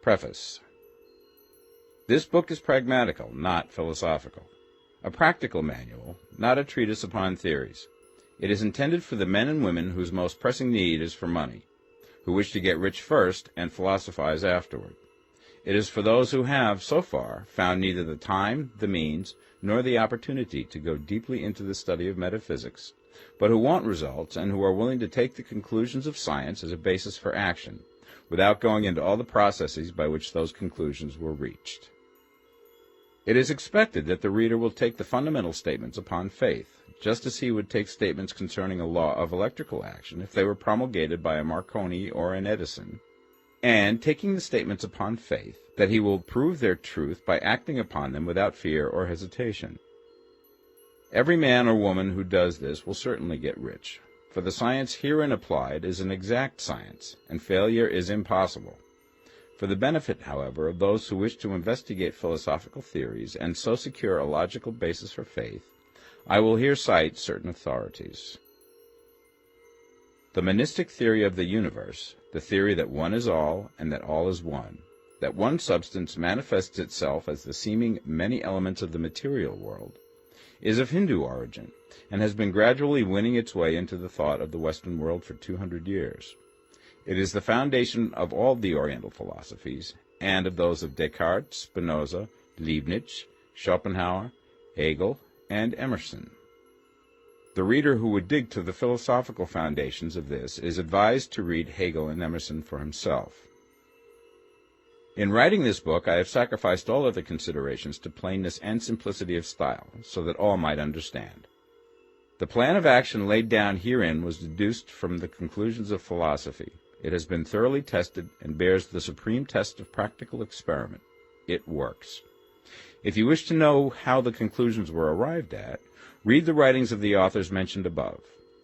Preface. This book is pragmatical, not philosophical. A practical manual, not a treatise upon theories. It is intended for the men and women whose most pressing need is for money, who wish to get rich first and philosophize afterward. It is for those who have, so far, found neither the time, the means, nor the opportunity to go deeply into the study of metaphysics, but who want results and who are willing to take the conclusions of science as a basis for action, without going into all the processes by which those conclusions were reached. It is expected that the reader will take the fundamental statements upon faith, just as he would take statements concerning a law of electrical action if they were promulgated by a Marconi or an Edison, and, taking the statements upon faith, that he will prove their truth by acting upon them without fear or hesitation. Every man or woman who does this will certainly get rich, for the science herein applied is an exact science, and failure is impossible. For the benefit, however, of those who wish to investigate philosophical theories and so secure a logical basis for faith, I will here cite certain authorities. The monistic theory of the universe, the theory that one is all and that all is one, that one substance manifests itself as the seeming many elements of the material world, is of Hindu origin and has been gradually winning its way into the thought of the Western world for 200 years. It is the foundation of all the Oriental philosophies and of those of Descartes, Spinoza, Leibniz, Schopenhauer, Hegel, and Emerson. The reader who would dig to the philosophical foundations of this is advised to read Hegel and Emerson for himself. In writing this book, I have sacrificed all other considerations to plainness and simplicity of style, so that all might understand. The plan of action laid down herein was deduced from the conclusions of philosophy. It has been thoroughly tested and bears the supreme test of practical experiment. It works. If you wish to know how the conclusions were arrived at, read the writings of the authors mentioned above.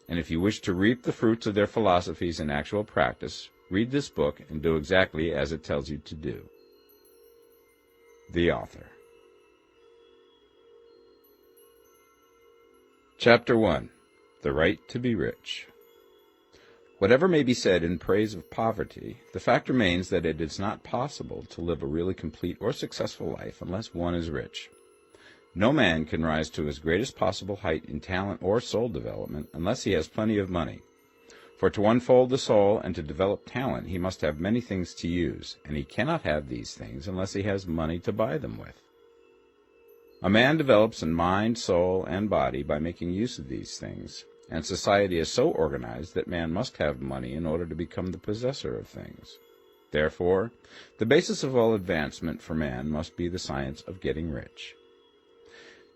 And if you wish to reap the fruits of their philosophies in actual practice, read this book and do exactly as it tells you to do. The author. Chapter 1. The Right to be Rich. Whatever may be said in praise of poverty, the fact remains that it is not possible to live a really complete or successful life unless one is rich. No man can rise to his greatest possible height in talent or soul development unless he has plenty of money. For to unfold the soul and to develop talent, he must have many things to use, and he cannot have these things unless he has money to buy them with. A man develops in mind, soul, and body by making use of these things, and society is so organized that man must have money in order to become the possessor of things. Therefore, the basis of all advancement for man must be the science of getting rich.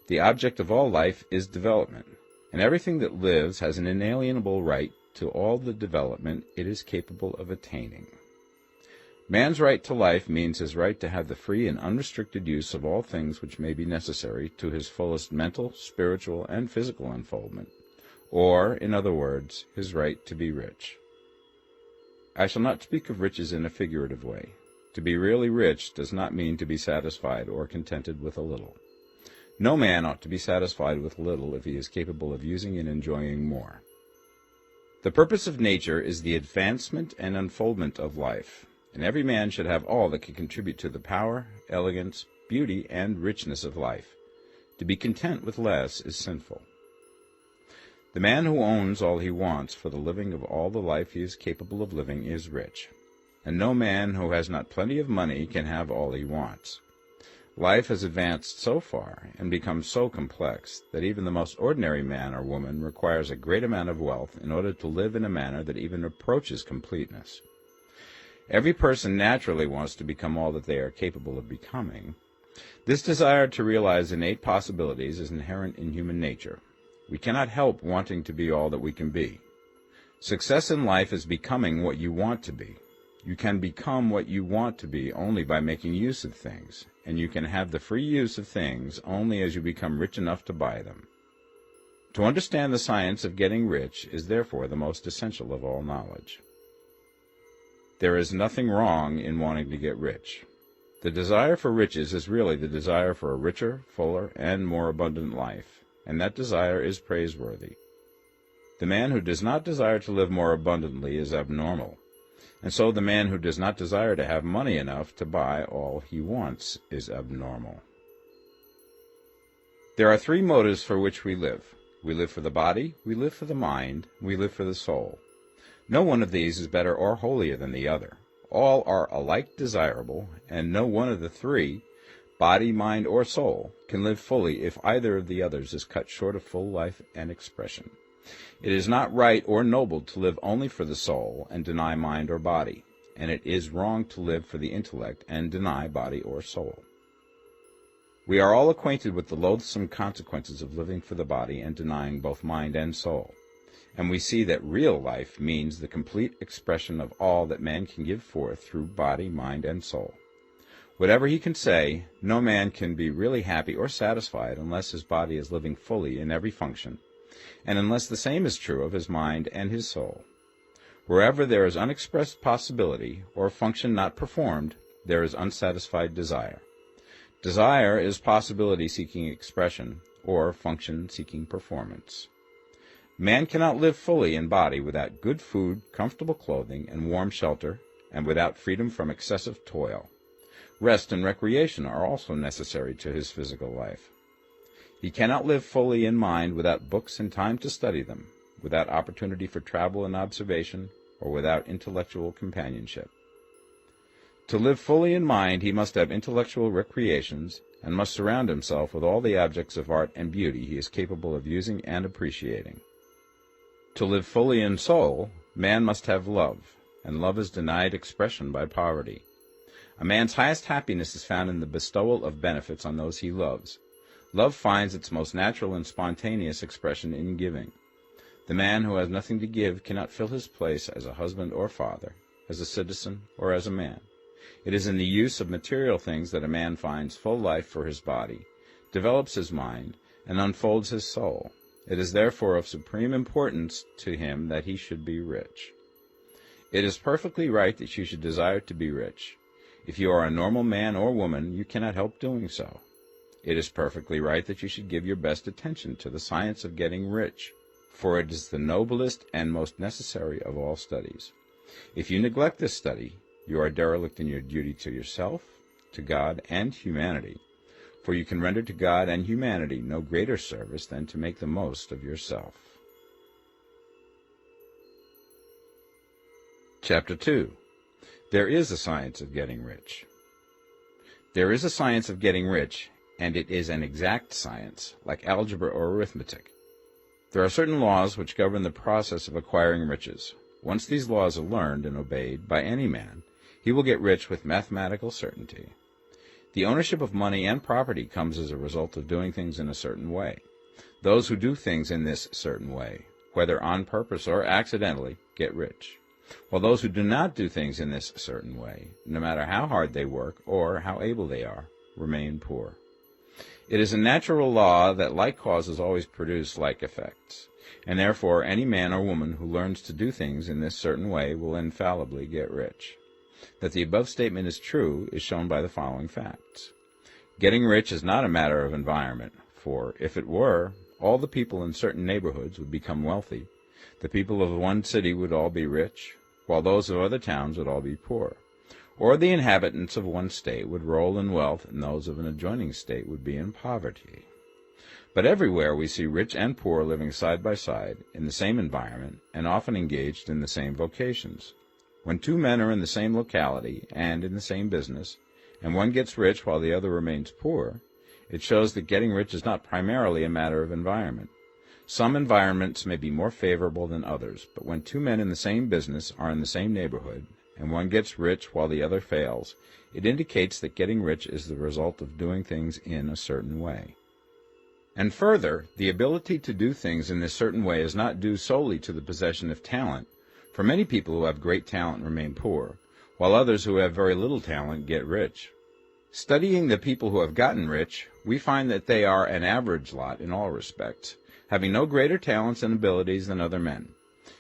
The object of all life is development, and everything that lives has an inalienable right to all the development it is capable of attaining. Man's right to life means his right to have the free and unrestricted use of all things which may be necessary to his fullest mental, spiritual, and physical unfoldment, or, in other words, his right to be rich. I shall not speak of riches in a figurative way. To be really rich does not mean to be satisfied or contented with a little. No man ought to be satisfied with little if he is capable of using and enjoying more. The purpose of nature is the advancement and unfoldment of life, and every man should have all that can contribute to the power, elegance, beauty, and richness of life. To be content with less is sinful. The man who owns all he wants for the living of all the life he is capable of living is rich, and no man who has not plenty of money can have all he wants. Life has advanced so far and become so complex that even the most ordinary man or woman requires a great amount of wealth in order to live in a manner that even approaches completeness. Every person naturally wants to become all that they are capable of becoming. This desire to realize innate possibilities is inherent in human nature. We cannot help wanting to be all that we can be. Success in life is becoming what you want to be. You can become what you want to be only by making use of things, and you can have the free use of things only as you become rich enough to buy them. To understand the science of getting rich is therefore the most essential of all knowledge. There is nothing wrong in wanting to get rich. The desire for riches is really the desire for a richer, fuller, and more abundant life, and that desire is praiseworthy. The man who does not desire to live more abundantly is abnormal. And so the man who does not desire to have money enough to buy all he wants is abnormal. There are three motives for which we live. We live for the body, we live for the mind, we live for the soul. No one of these is better or holier than the other. All are alike desirable, and no one of the three, body, mind, or soul, can live fully if either of the others is cut short of full life and expression. It is not right or noble to live only for the soul and deny mind or body, and it is wrong to live for the intellect and deny body or soul. We are all acquainted with the loathsome consequences of living for the body and denying both mind and soul, and we see that real life means the complete expression of all that man can give forth through body, mind, and soul. Whatever he can say, no man can be really happy or satisfied unless his body is living fully in every function, and unless the same is true of his mind and his soul. Wherever there is unexpressed possibility, or function not performed, there is unsatisfied desire. Desire is possibility seeking expression, or function seeking performance. Man cannot live fully in body without good food, comfortable clothing, and warm shelter, and without freedom from excessive toil. Rest and recreation are also necessary to his physical life. He cannot live fully in mind without books and time to study them, without opportunity for travel and observation, or without intellectual companionship. To live fully in mind, he must have intellectual recreations, and must surround himself with all the objects of art and beauty he is capable of using and appreciating. To live fully in soul, man must have love, and love is denied expression by poverty. A man's highest happiness is found in the bestowal of benefits on those he loves. Love finds its most natural and spontaneous expression in giving. The man who has nothing to give cannot fill his place as a husband or father, as a citizen or as a man. It is in the use of material things that a man finds full life for his body, develops his mind, and unfolds his soul. It is therefore of supreme importance to him that he should be rich. It is perfectly right that you should desire to be rich. If you are a normal man or woman, you cannot help doing so. It is perfectly right that you should give your best attention to the science of getting rich, for it is the noblest and most necessary of all studies. If you neglect this study, you are derelict in your duty to yourself, to God, and humanity, for you can render to God and humanity no greater service than to make the most of yourself. Chapter 2. There is a science of getting rich. There is a science of getting rich, and it is an exact science, like algebra or arithmetic. There are certain laws which govern the process of acquiring riches. Once these laws are learned and obeyed by any man, he will get rich with mathematical certainty. The ownership of money and property comes as a result of doing things in a certain way. Those who do things in this certain way, whether on purpose or accidentally, get rich, while those who do not do things in this certain way, no matter how hard they work or how able they are, remain poor. It is a natural law that like causes always produce like effects, and therefore any man or woman who learns to do things in this certain way will infallibly get rich. That the above statement is true is shown by the following facts. Getting rich is not a matter of environment, for if it were, all the people in certain neighborhoods would become wealthy. The people of one city would all be rich, while those of other towns would all be poor. Or the inhabitants of one state would roll in wealth, and those of an adjoining state would be in poverty. But everywhere we see rich and poor living side by side, in the same environment, and often engaged in the same vocations. When two men are in the same locality and in the same business, and one gets rich while the other remains poor, it shows that getting rich is not primarily a matter of environment. Some environments may be more favorable than others, but when two men in the same business are in the same neighborhood, and one gets rich while the other fails, it indicates that getting rich is the result of doing things in a certain way. And further, the ability to do things in this certain way is not due solely to the possession of talent, for many people who have great talent remain poor, while others who have very little talent get rich. Studying the people who have gotten rich, we find that they are an average lot in all respects, having no greater talents and abilities than other men.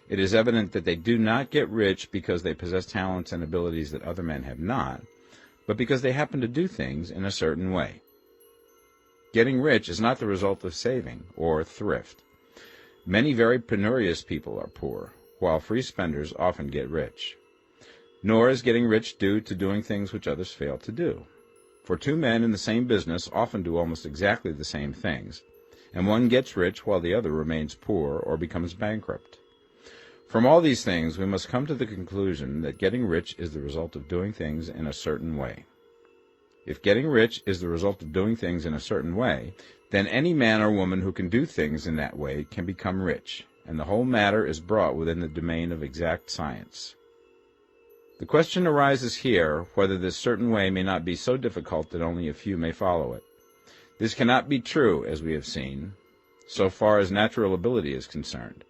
It is evident that they do not get rich because they possess talents and abilities that other men have not, but because they happen to do things in a certain way. Getting rich is not the result of saving or thrift. Many very penurious people are poor, while free spenders often get rich. Nor is getting rich due to doing things which others fail to do. For two men in the same business often do almost exactly the same things, and one gets rich while the other remains poor or becomes bankrupt. From all these things, we must come to the conclusion that getting rich is the result of doing things in a certain way. If getting rich is the result of doing things in a certain way, then any man or woman who can do things in that way can become rich, and the whole matter is brought within the domain of exact science. The question arises here whether this certain way may not be so difficult that only a few may follow it. This cannot be true, as we have seen, so far as natural ability is concerned.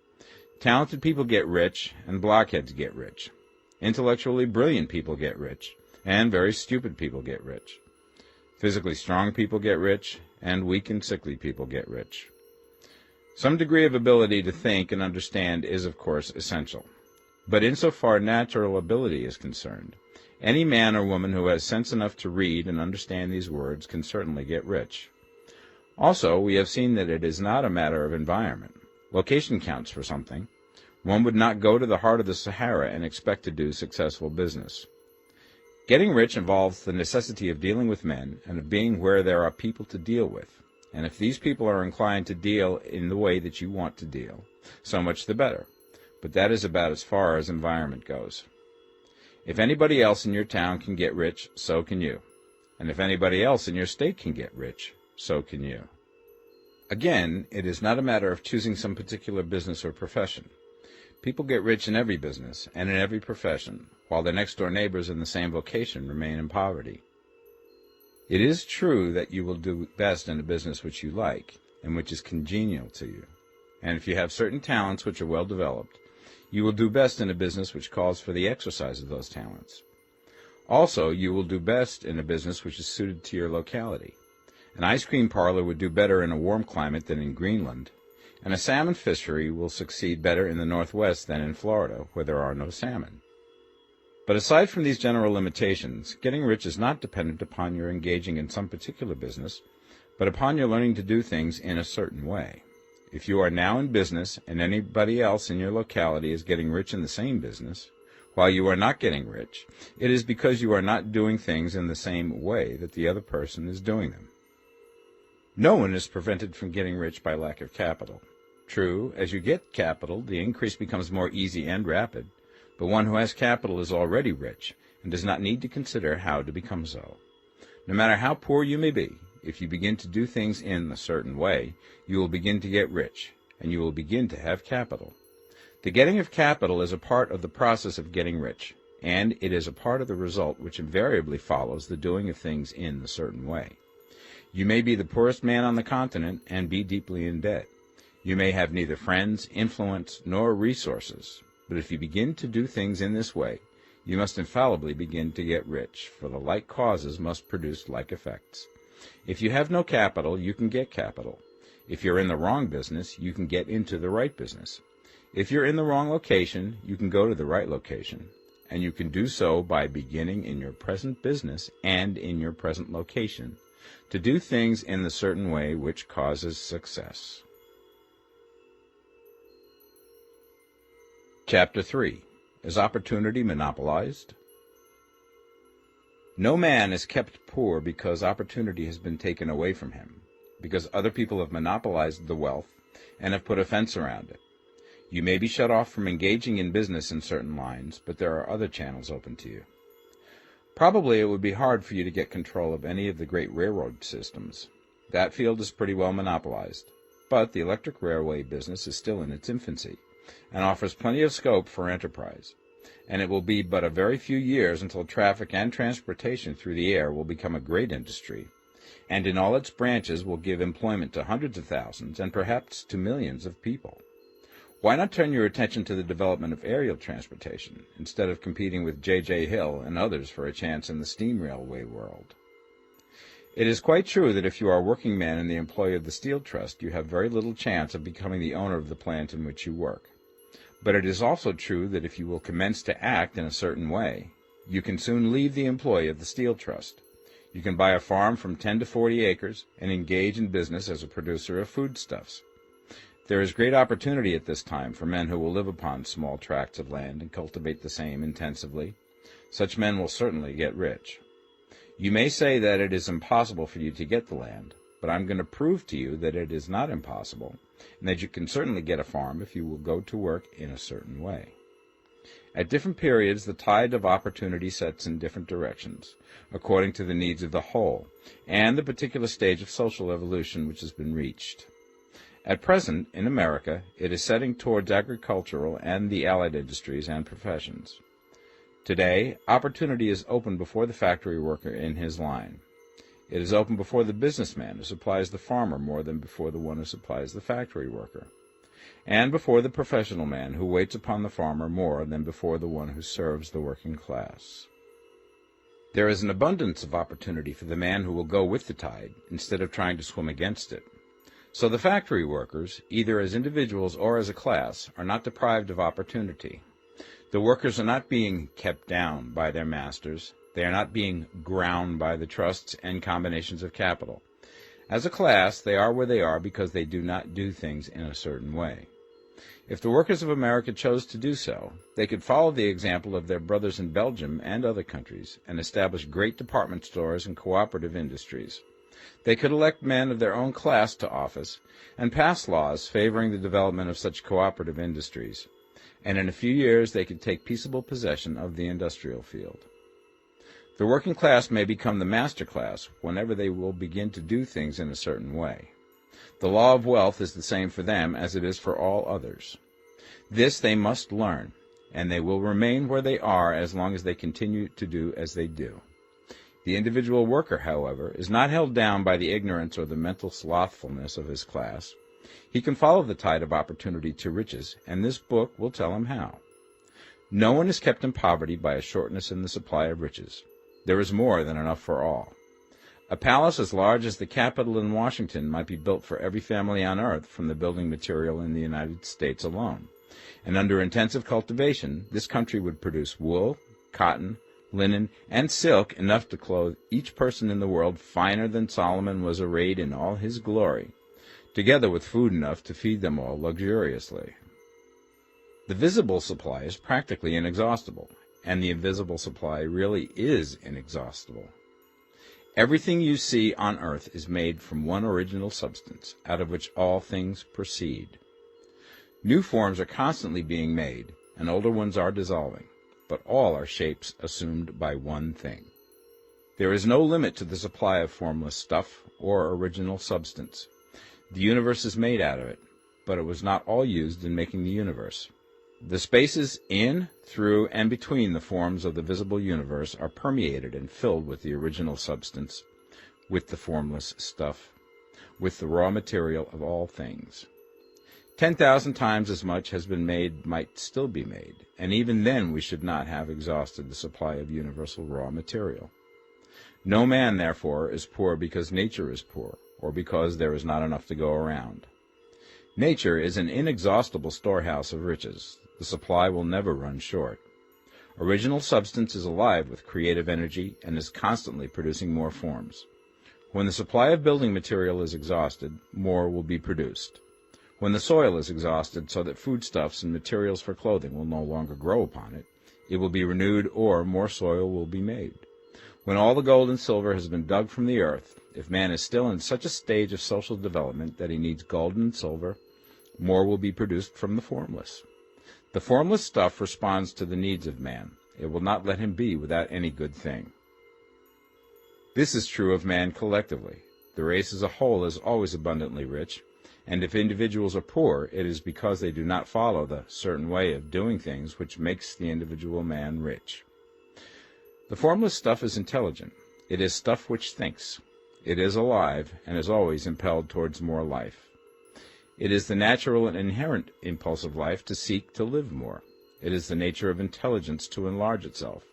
Talented people get rich, and blockheads get rich. Intellectually brilliant people get rich, and very stupid people get rich. Physically strong people get rich, and weak and sickly people get rich. Some degree of ability to think and understand is, of course, essential. But insofar natural ability is concerned, any man or woman who has sense enough to read and understand these words can certainly get rich. Also, we have seen that it is not a matter of environment. Location counts for something. One would not go to the heart of the Sahara and expect to do successful business. Getting rich involves the necessity of dealing with men and of being where there are people to deal with. And if these people are inclined to deal in the way that you want to deal, so much the better. But that is about as far as environment goes. If anybody else in your town can get rich, so can you. And if anybody else in your state can get rich, so can you. Again, it is not a matter of choosing some particular business or profession. People get rich in every business and in every profession, while their next-door neighbors in the same vocation remain in poverty. It is true that you will do best in a business which you like and which is congenial to you. And if you have certain talents which are well developed, you will do best in a business which calls for the exercise of those talents. Also, you will do best in a business which is suited to your locality. An ice cream parlor would do better in a warm climate than in Greenland, and a salmon fishery will succeed better in the Northwest than in Florida, where there are no salmon. But aside from these general limitations, getting rich is not dependent upon your engaging in some particular business, but upon your learning to do things in a certain way. If you are now in business and anybody else in your locality is getting rich in the same business, while you are not getting rich, it is because you are not doing things in the same way that the other person is doing them. No one is prevented from getting rich by lack of capital. True, as you get capital, the increase becomes more easy and rapid, but one who has capital is already rich and does not need to consider how to become so. No matter how poor you may be, if you begin to do things in a certain way, you will begin to get rich, and you will begin to have capital. The getting of capital is a part of the process of getting rich, and it is a part of the result which invariably follows the doing of things in a certain way. You may be the poorest man on the continent and be deeply in debt. You may have neither friends, influence, nor resources, but if you begin to do things in this way, you must infallibly begin to get rich, for the like causes must produce like effects. If you have no capital, you can get capital. If you're in the wrong business, you can get into the right business. If you're in the wrong location, you can go to the right location, and you can do so by beginning in your present business and in your present location to do things in the certain way which causes success. Chapter 3. Is opportunity monopolized? No man is kept poor because opportunity has been taken away from him, because other people have monopolized the wealth and have put a fence around it. You may be shut off from engaging in business in certain lines, but there are other channels open to you. Probably it would be hard for you to get control of any of the great railroad systems. That field is pretty well monopolized, but the electric railway business is still in its infancy and offers plenty of scope for enterprise, and it will be but a very few years until traffic and transportation through the air will become a great industry, and in all its branches will give employment to hundreds of thousands and perhaps to millions of people. Why not turn your attention to the development of aerial transportation, instead of competing with J.J. Hill and others for a chance in the steam railway world? It is quite true that if you are a working man in the employ of the Steel Trust, you have very little chance of becoming the owner of the plant in which you work. But it is also true that if you will commence to act in a certain way, you can soon leave the employ of the Steel Trust. You can buy a farm from 10 to 40 acres and engage in business as a producer of foodstuffs. There is great opportunity at this time for men who will live upon small tracts of land and cultivate the same intensively, Such men will certainly get rich. You may say that it is impossible for you to get the land, but I'm going to prove to you that it is not impossible, and that you can certainly get a farm if you will go to work in a certain way. At different periods, the tide of opportunity sets in different directions, according to the needs of the whole, and the particular stage of social evolution which has been reached. At present, in America, it is setting towards agricultural and the allied industries and professions. Today, opportunity is open before the factory worker in his line. It is open before the businessman who supplies the farmer more than before the one who supplies the factory worker, and before the professional man who waits upon the farmer more than before the one who serves the working class. There is an abundance of opportunity for the man who will go with the tide instead of trying to swim against it. So the factory workers, either as individuals or as a class, are not deprived of opportunity. The workers are not being kept down by their masters. They are not being ground by the trusts and combinations of capital. As a class, they are where they are because they do not do things in a certain way. If the workers of America chose to do so, they could follow the example of their brothers in Belgium and other countries and establish great department stores and cooperative industries. They could elect men of their own class to office and pass laws favoring the development of such cooperative industries, and in a few years they could take peaceable possession of the industrial field. The working class may become the master class whenever they will begin to do things in a certain way. The law of wealth is the same for them as it is for all others. This they must learn, and they will remain where they are as long as they continue to do as they do. The individual worker, however, is not held down by the ignorance or the mental slothfulness of his class. He can follow the tide of opportunity to riches, and this book will tell him how. No one is kept in poverty by a shortness in the supply of riches. There is more than enough for all. A palace as large as the Capitol in Washington might be built for every family on earth from the building material in the United States alone. And under intensive cultivation, this country would produce wool, cotton, linen, and silk enough to clothe each person in the world finer than Solomon was arrayed in all his glory, together with food enough to feed them all luxuriously. The visible supply is practically inexhaustible, and the invisible supply really is inexhaustible. Everything you see on earth is made from one original substance, out of which all things proceed. New forms are constantly being made, and older ones are dissolving, but all are shapes assumed by one thing. There is no limit to the supply of formless stuff or original substance. The universe is made out of it, but it was not all used in making the universe. The spaces in, through, and between the forms of the visible universe are permeated and filled with the original substance, with the formless stuff, with the raw material of all things. 10,000 times as much has been made might still be made, and even then we should not have exhausted the supply of universal raw material. No man, therefore, is poor because nature is poor, or because there is not enough to go around. Nature is an inexhaustible storehouse of riches. The supply will never run short. Original substance is alive with creative energy and is constantly producing more forms. When the supply of building material is exhausted, more will be produced. When the soil is exhausted so that foodstuffs and materials for clothing will no longer grow upon it, it will be renewed or more soil will be made. When all the gold and silver has been dug from the earth, if man is still in such a stage of social development that he needs gold and silver, more will be produced from the formless. The formless stuff responds to the needs of man. It will not let him be without any good thing. This is true of man collectively. The race as a whole is always abundantly rich, and if individuals are poor, it is because they do not follow the certain way of doing things which makes the individual man rich. The formless stuff is intelligent. It is stuff which thinks. It is alive and is always impelled towards more life. It is the natural and inherent impulse of life to seek to live more. It is the nature of intelligence to enlarge itself,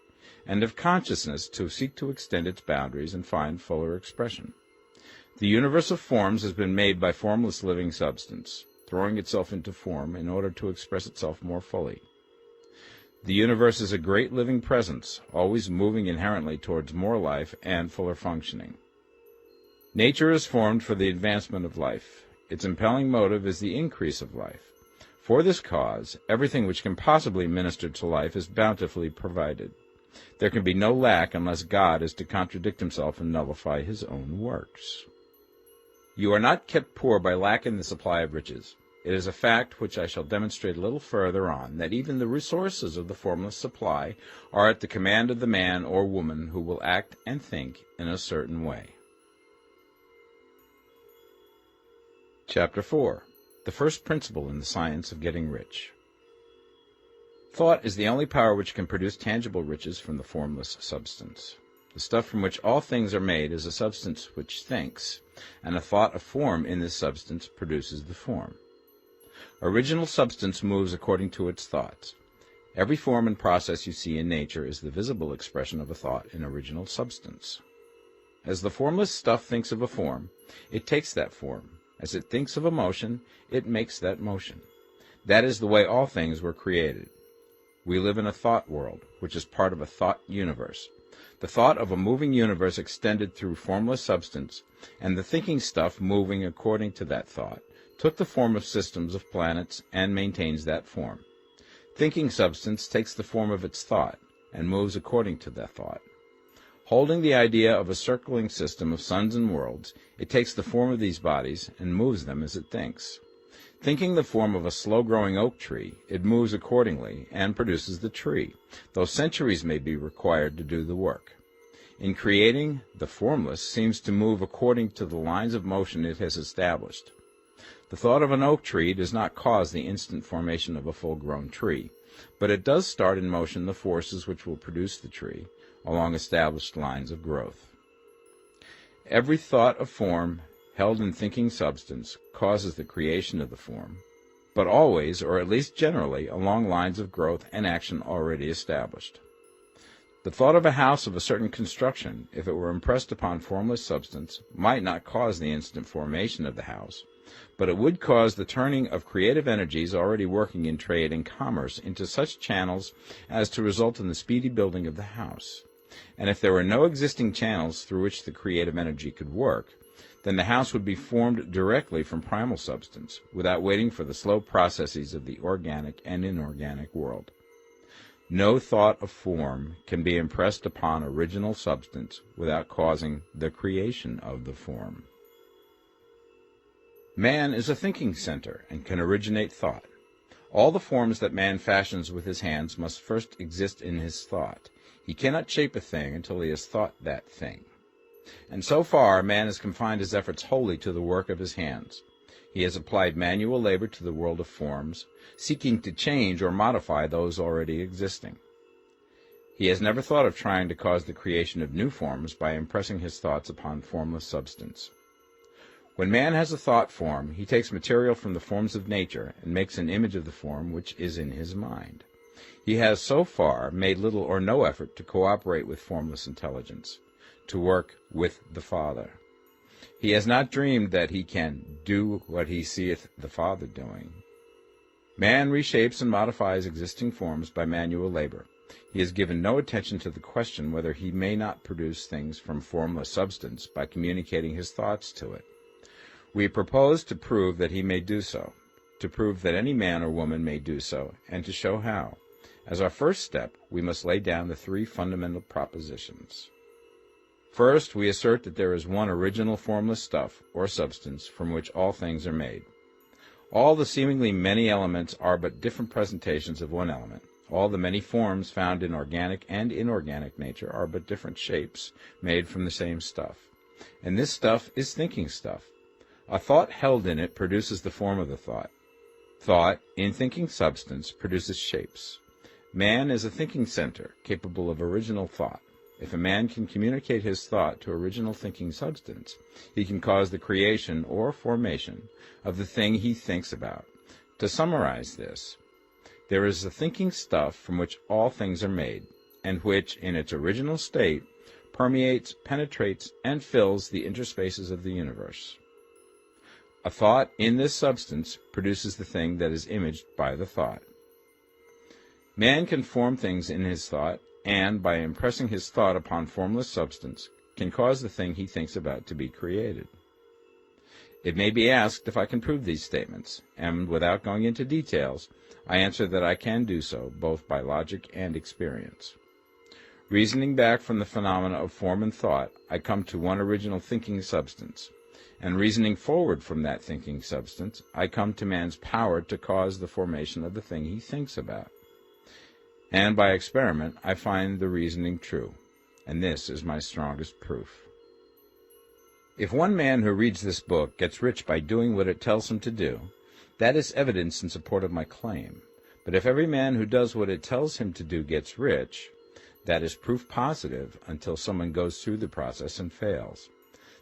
and of consciousness to seek to extend its boundaries and find fuller expression. The universe of forms has been made by formless living substance, throwing itself into form in order to express itself more fully. The universe is a great living presence, always moving inherently towards more life and fuller functioning. Nature is formed for the advancement of life. Its impelling motive is the increase of life. For this cause, everything which can possibly minister to life is bountifully provided. There can be no lack unless God is to contradict himself and nullify his own works. You are not kept poor by lack in the supply of riches. It is a fact which I shall demonstrate a little further on, that even the resources of the formless supply are at the command of the man or woman who will act and think in a certain way. Chapter 4. The first principle in the science of getting rich. Thought is the only power which can produce tangible riches from the formless substance. The stuff from which all things are made is a substance which thinks, and a thought of form in this substance produces the form. Original substance moves according to its thoughts. Every form and process you see in nature is the visible expression of a thought in original substance. As the formless stuff thinks of a form, it takes that form. As it thinks of a motion, it makes that motion. That is the way all things were created. We live in a thought world, which is part of a thought universe. The thought of a moving universe extended through formless substance, and the thinking stuff moving according to that thought, took the form of systems of planets and maintains that form. Thinking substance takes the form of its thought and moves according to that thought. Holding the idea of a circling system of suns and worlds, it takes the form of these bodies and moves them as it thinks. Thinking the form of a slow-growing oak tree, it moves accordingly and produces the tree, though centuries may be required to do the work. In creating, the formless seems to move according to the lines of motion it has established. The thought of an oak tree does not cause the instant formation of a full-grown tree, but it does start in motion the forces which will produce the tree, along established lines of growth. Every thought of form held in thinking substance causes the creation of the form, but always, or at least generally, along lines of growth and action already established. The thought of a house of a certain construction, if it were impressed upon formless substance, might not cause the instant formation of the house, but it would cause the turning of creative energies already working in trade and commerce into such channels as to result in the speedy building of the house. And if there were no existing channels through which the creative energy could work, then the house would be formed directly from primal substance, without waiting for the slow processes of the organic and inorganic world. No thought of form can be impressed upon original substance without causing the creation of the form. Man is a thinking center and can originate thought. All the forms that man fashions with his hands must first exist in his thought. He cannot shape a thing until he has thought that thing. And so far, man has confined his efforts wholly to the work of his hands. He has applied manual labor to the world of forms, seeking to change or modify those already existing. He has never thought of trying to cause the creation of new forms by impressing his thoughts upon formless substance. When man has a thought form, he takes material from the forms of nature and makes an image of the form which is in his mind. He has so far made little or no effort to cooperate with formless intelligence, to work with the Father. He has not dreamed that he can do what he seeth the Father doing. Man reshapes and modifies existing forms by manual labor. He has given no attention to the question whether he may not produce things from formless substance by communicating his thoughts to it. We propose to prove that he may do so, to prove that any man or woman may do so, and to show how. As our first step, we must lay down the three fundamental propositions. First, we assert that there is one original formless stuff, or substance, from which all things are made. All the seemingly many elements are but different presentations of one element. All the many forms found in organic and inorganic nature are but different shapes, made from the same stuff. And this stuff is thinking stuff. A thought held in it produces the form of the thought. Thought, in thinking substance, produces shapes. Man is a thinking center, capable of original thought. If a man can communicate his thought to original thinking substance, he can cause the creation or formation of the thing he thinks about. To summarize this, there is a thinking stuff from which all things are made, and which, in its original state, permeates, penetrates, and fills the interspaces of the universe. A thought in this substance produces the thing that is imaged by the thought. Man can form things in his thought, and, by impressing his thought upon formless substance, can cause the thing he thinks about to be created. It may be asked if I can prove these statements, and without going into details, I answer that I can do so, both by logic and experience. Reasoning back from the phenomena of form and thought, I come to one original thinking substance. And reasoning forward from that thinking substance, I come to man's power to cause the formation of the thing he thinks about. And by experiment, I find the reasoning true. And this is my strongest proof. If one man who reads this book gets rich by doing what it tells him to do, that is evidence in support of my claim. But if every man who does what it tells him to do gets rich, that is proof positive until someone goes through the process and fails.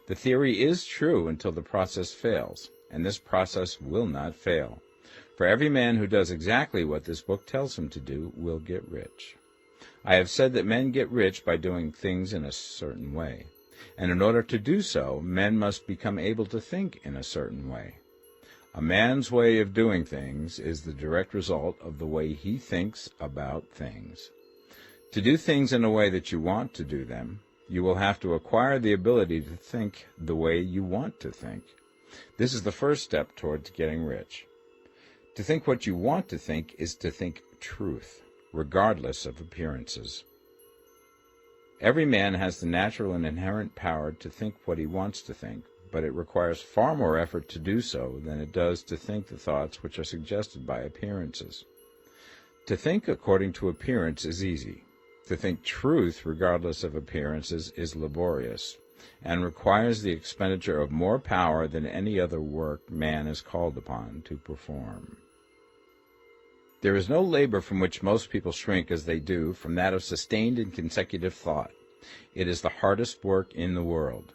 The theory is true until the process fails, and this process will not fail. For every man who does exactly what this book tells him to do will get rich. I have said that men get rich by doing things in a certain way, and in order to do so, men must become able to think in a certain way. A man's way of doing things is the direct result of the way he thinks about things. To do things in a way that you want to do them, you will have to acquire the ability to think the way you want to think. This is the first step towards getting rich. To think what you want to think is to think truth, regardless of appearances. Every man has the natural and inherent power to think what he wants to think, but it requires far more effort to do so than it does to think the thoughts which are suggested by appearances. To think according to appearance is easy. To think truth regardless of appearances is laborious, and requires the expenditure of more power than any other work man is called upon to perform. There is no labor from which most people shrink as they do from that of sustained and consecutive thought. It is the hardest work in the world.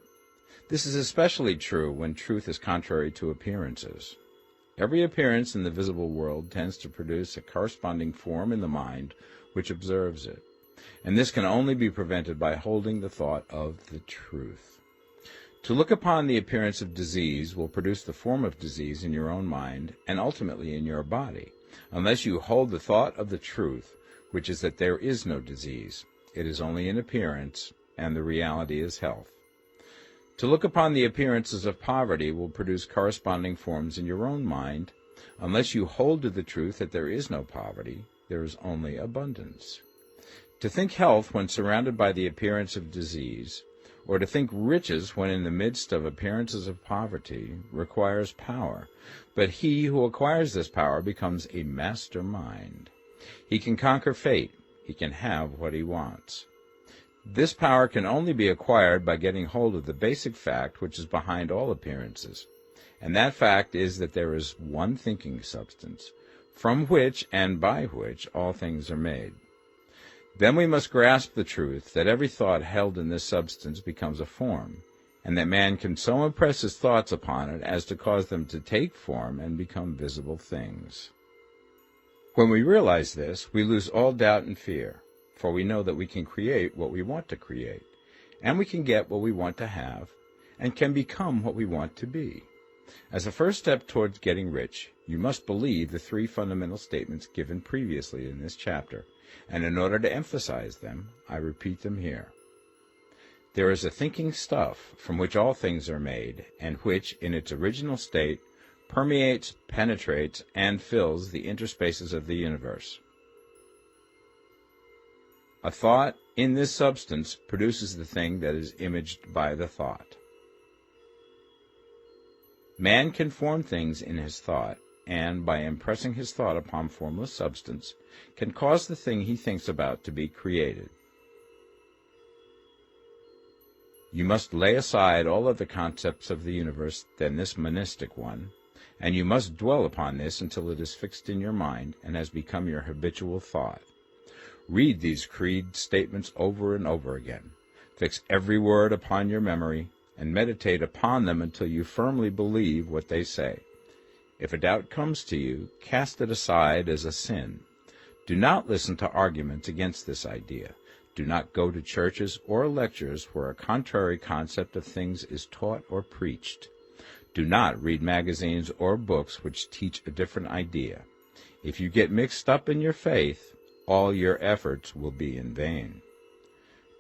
This is especially true when truth is contrary to appearances. Every appearance in the visible world tends to produce a corresponding form in the mind which observes it, and this can only be prevented by holding the thought of the truth. To look upon the appearance of disease will produce the form of disease in your own mind and ultimately in your body, unless you hold the thought of the truth, which is that there is no disease. It is only an appearance, and the reality is health. To look upon the appearances of poverty will produce corresponding forms in your own mind, unless you hold to the truth that there is no poverty, there is only abundance. To think health when surrounded by the appearance of disease, or to think riches when in the midst of appearances of poverty, requires power. But he who acquires this power becomes a master mind. He can conquer fate. He can have what he wants. This power can only be acquired by getting hold of the basic fact which is behind all appearances, and that fact is that there is one thinking substance, from which and by which all things are made. Then we must grasp the truth that every thought held in this substance becomes a form, and that man can so impress his thoughts upon it as to cause them to take form and become visible things. When we realize this, we lose all doubt and fear, for we know that we can create what we want to create, and we can get what we want to have, and can become what we want to be. As a first step towards getting rich, you must believe the three fundamental statements given previously in this chapter, and in order to emphasize them, I repeat them here. There is a thinking stuff from which all things are made, and which, in its original state, permeates, penetrates, and fills the interspaces of the universe. A thought in this substance produces the thing that is imaged by the thought. Man can form things in his thought, and, by impressing his thought upon formless substance, can cause the thing he thinks about to be created. You must lay aside all other concepts of the universe than this monistic one, and you must dwell upon this until it is fixed in your mind and has become your habitual thought. Read these creed statements over and over again. Fix every word upon your memory, and meditate upon them until you firmly believe what they say. If a doubt comes to you, cast it aside as a sin. Do not listen to arguments against this idea. Do not go to churches or lectures where a contrary concept of things is taught or preached. Do not read magazines or books which teach a different idea. If you get mixed up in your faith, all your efforts will be in vain.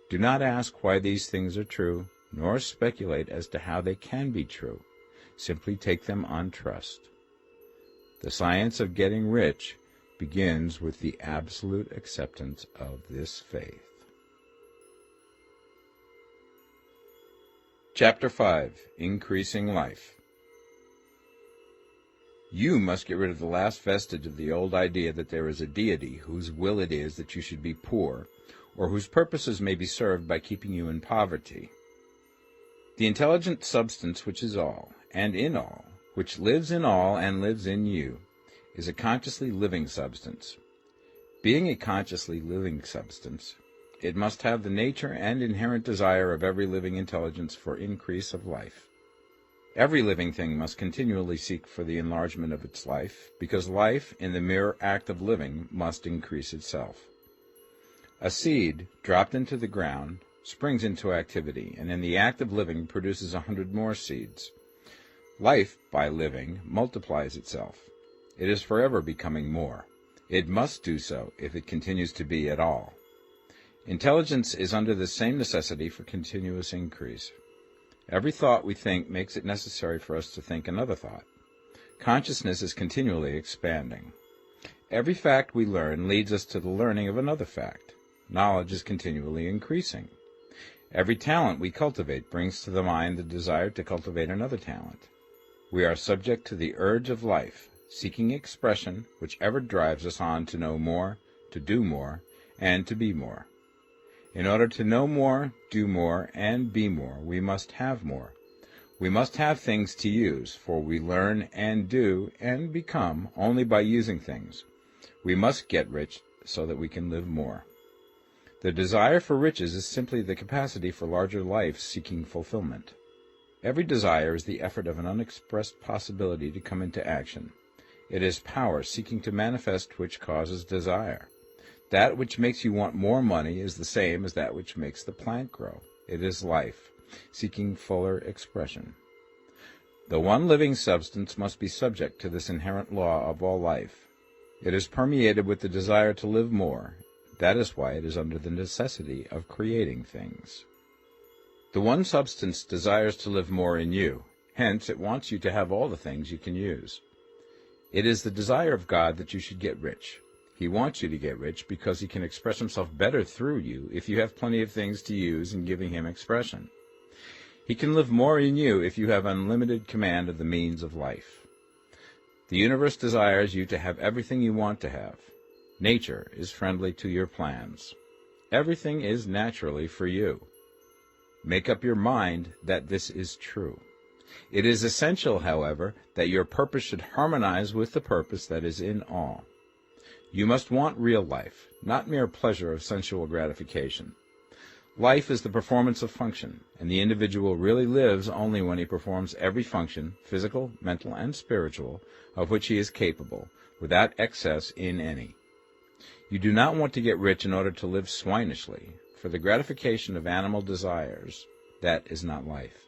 Do not ask why these things are true, nor speculate as to how they can be true. Simply take them on trust. The science of getting rich begins with the absolute acceptance of this faith. Chapter 5. Increasing Life. You must get rid of the last vestige of the old idea that there is a deity whose will it is that you should be poor, or whose purposes may be served by keeping you in poverty. The intelligent substance which is all, and in all, which lives in all and lives in you, is a consciously living substance. Being a consciously living substance, it must have the nature and inherent desire of every living intelligence for increase of life. Every living thing must continually seek for the enlargement of its life, because life, in the mere act of living, must increase itself. A seed, dropped into the ground, springs into activity, and in the act of living produces 100 more seeds. Life, by living, multiplies itself. It is forever becoming more. It must do so if it continues to be at all. Intelligence is under the same necessity for continuous increase. Every thought we think makes it necessary for us to think another thought. Consciousness is continually expanding. Every fact we learn leads us to the learning of another fact. Knowledge is continually increasing. Every talent we cultivate brings to the mind the desire to cultivate another talent. We are subject to the urge of life, seeking expression, which ever drives us on to know more, to do more, and to be more. In order to know more, do more, and be more, we must have more. We must have things to use, for we learn and do and become only by using things. We must get rich so that we can live more. The desire for riches is simply the capacity for larger life seeking fulfillment. Every desire is the effort of an unexpressed possibility to come into action. It is power seeking to manifest which causes desire. That which makes you want more money is the same as that which makes the plant grow. It is life, seeking fuller expression. The one living substance must be subject to this inherent law of all life. It is permeated with the desire to live more. That is why it is under the necessity of creating things. The one substance desires to live more in you. Hence, it wants you to have all the things you can use. It is the desire of God that you should get rich. He wants you to get rich because he can express himself better through you if you have plenty of things to use in giving him expression. He can live more in you if you have unlimited command of the means of life. The universe desires you to have everything you want to have. Nature is friendly to your plans. Everything is naturally for you. Make up your mind that this is true. It is essential, however, that your purpose should harmonize with the purpose that is in all. You must want real life, not mere pleasure of sensual gratification. Life is the performance of function, and the individual really lives only when he performs every function, physical, mental, and spiritual, of which he is capable, without excess in any. You do not want to get rich in order to live swinishly, for the gratification of animal desires. That is not life.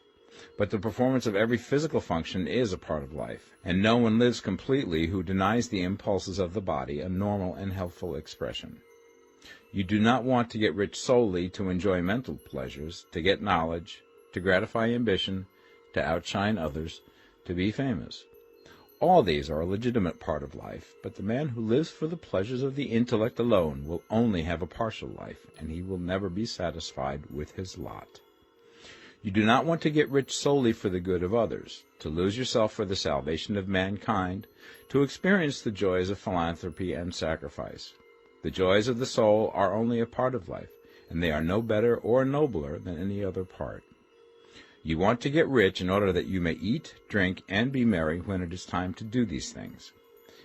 But the performance of every physical function is a part of life, and no one lives completely who denies the impulses of the body a normal and healthful expression. You do not want to get rich solely to enjoy mental pleasures, to get knowledge, to gratify ambition, to outshine others, to be famous. All these are a legitimate part of life, but the man who lives for the pleasures of the intellect alone will only have a partial life, and he will never be satisfied with his lot. You do not want to get rich solely for the good of others, to lose yourself for the salvation of mankind, to experience the joys of philanthropy and sacrifice. The joys of the soul are only a part of life, and they are no better or nobler than any other part. You want to get rich in order that you may eat, drink, and be merry when it is time to do these things,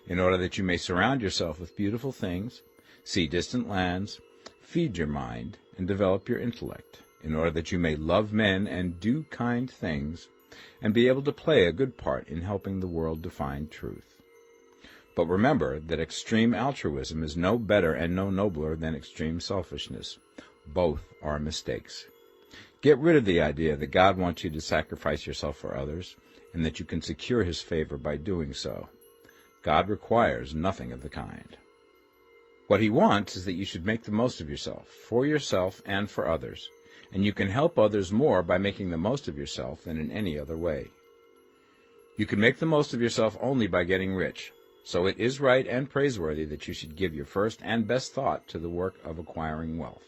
in order that you may surround yourself with beautiful things, see distant lands, feed your mind, and develop your intellect, in order that you may love men and do kind things, and be able to play a good part in helping the world to find truth. But remember that extreme altruism is no better and no nobler than extreme selfishness. Both are mistakes. Get rid of the idea that God wants you to sacrifice yourself for others, and that you can secure his favor by doing so. God requires nothing of the kind. What he wants is that you should make the most of yourself, for yourself and for others, and you can help others more by making the most of yourself than in any other way. You can make the most of yourself only by getting rich, so it is right and praiseworthy that you should give your first and best thought to the work of acquiring wealth.